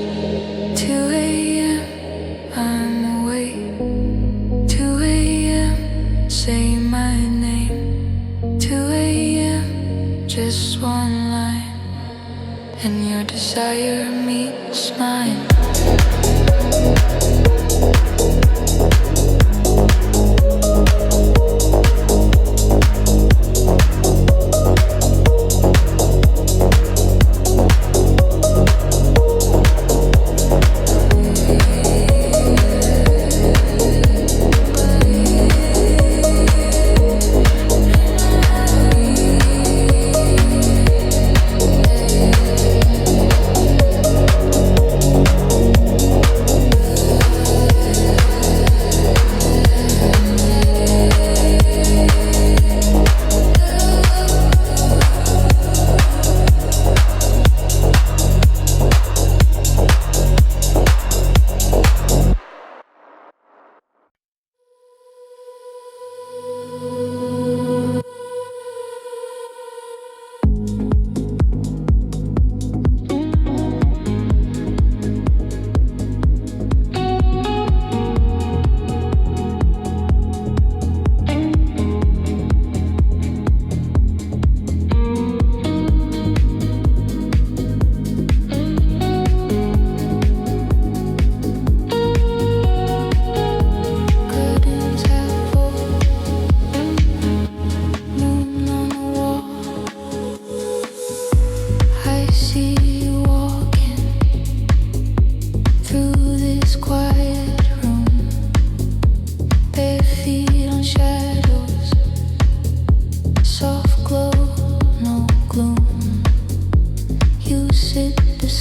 2 a.m. I'm awake. 2 a.m. say my name. 2 a.m. just one line, and your desire meets mine.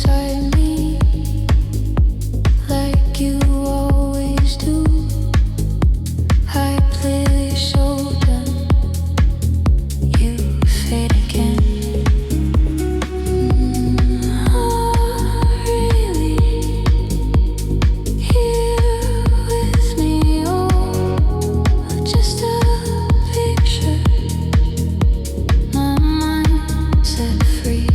beside me, like you always do. I play your shoulder, you fade again. Really here with me, or just a picture? My mind set free.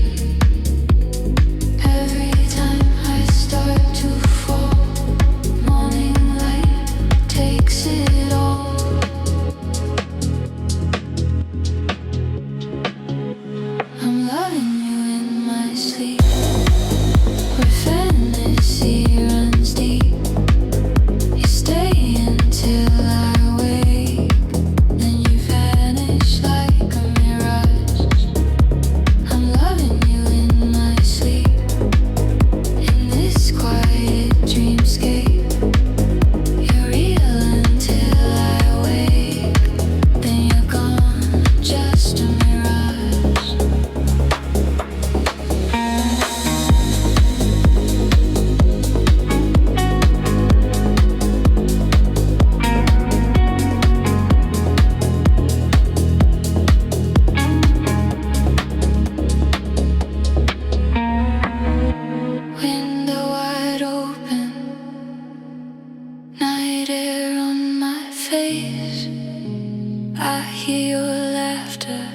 Every time I start to fall, morning light takes it all. I'm loving you in my sleep, where fantasy runs deep. You stay until I wake, then you vanish like a mirage. I'm loving you in my sleep, in this quiet dreamscape. You're real until I wake, then you're gone, just a mirage. Window wide open, night air on my face. I hear your laughter,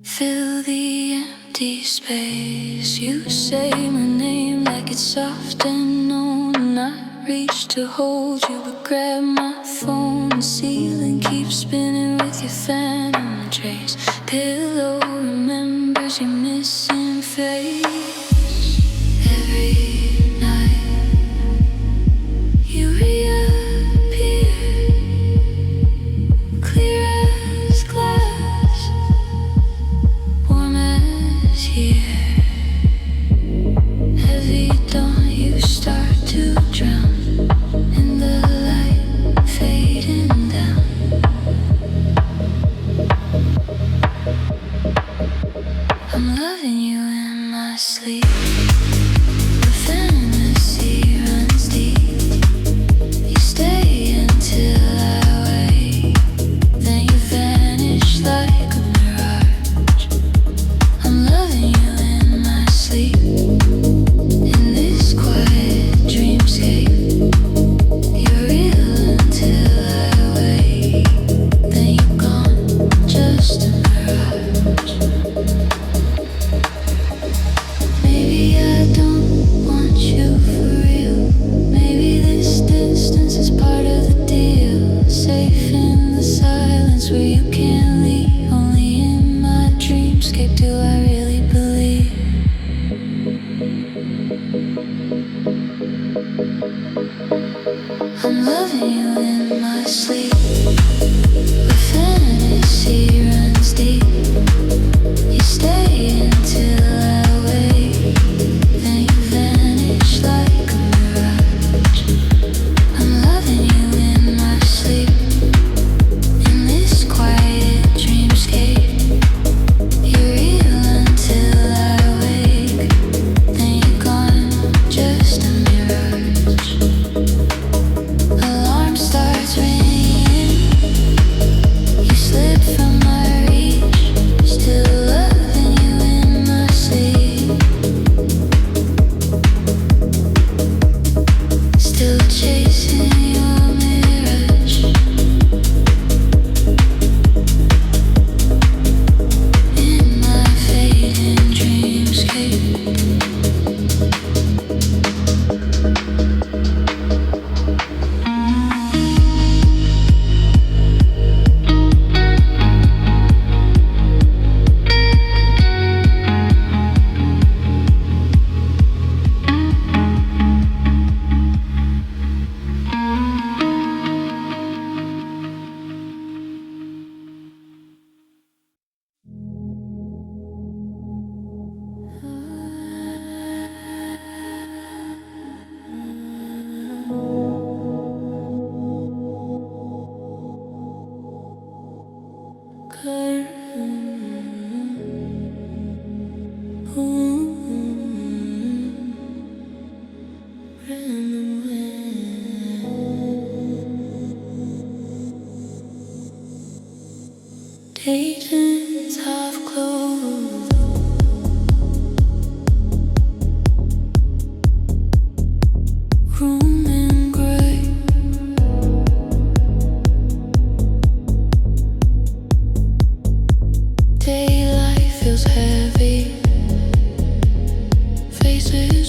fill the empty space. You say my name like it's soft and known, and I reach to hold you, but grab my phone. The ceiling keeps spinning with your phantom trace. Pillow remembers your missing face. Every night you reappear, clear as glass, warm as here. Heavy dawn, you start to drown in the light fading down. I'm loving you in my sleep, where fantasy runs deep. You stay until I wake, then you vanish like a mirage. I'm loving you in my sleep, in this quiet dreamscape. You're real until I wake, then you're gone, just a mirage. Maybe I don't want you for real. Maybe this distance is part of the deal. Safe in the silence where you can't leave. Only in my dreamscape do I really believe. I'm loving you in my sleep, where fantasy runs deep. You stay until I wake, then you vanish like a mirage. I'm loving you in my sleep, in this quiet dreamscape. You're real until I wake, then you're gone, just a mirage. Alarm starts ringing, Quiet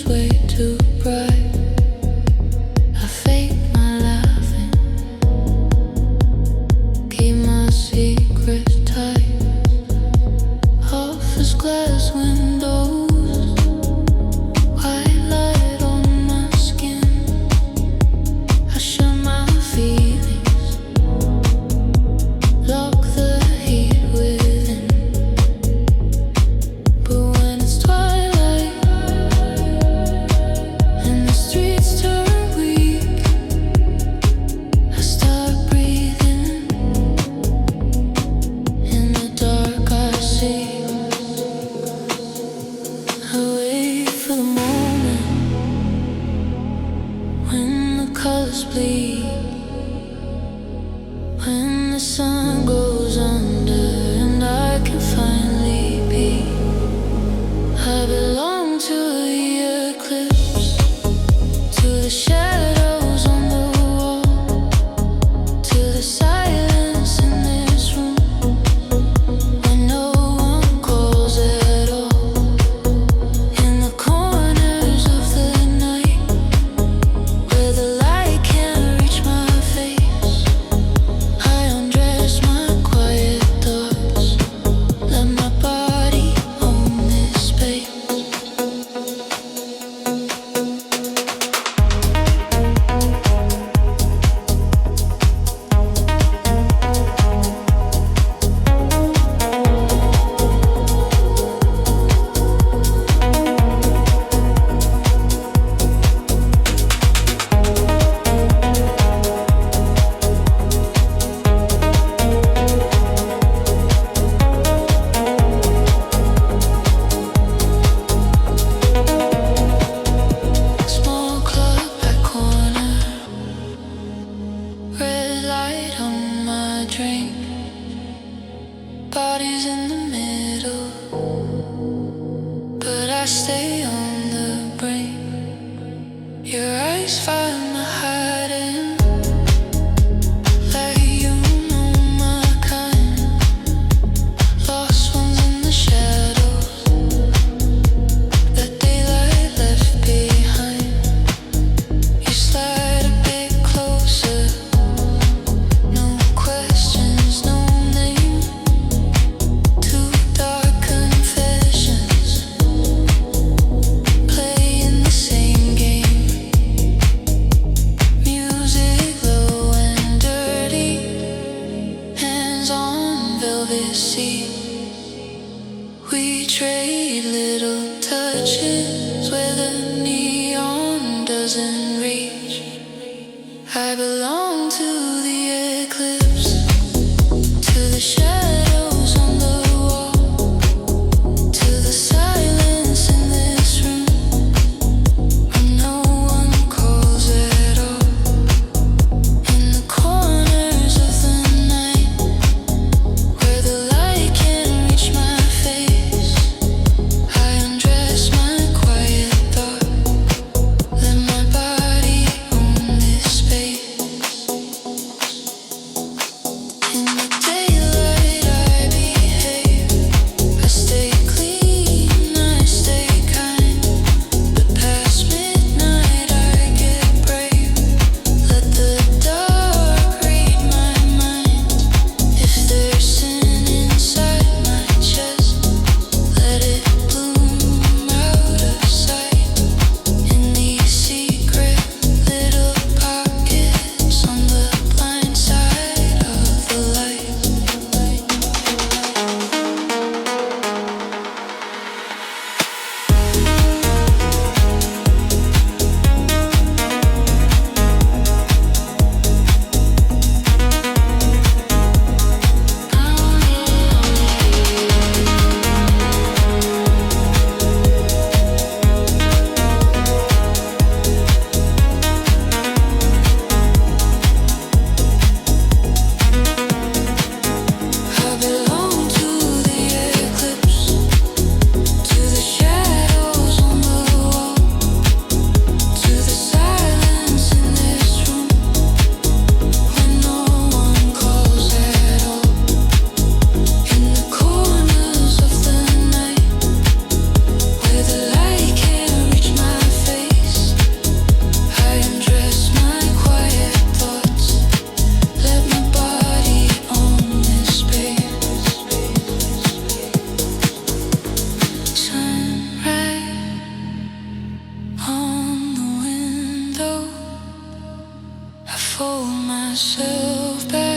myself back.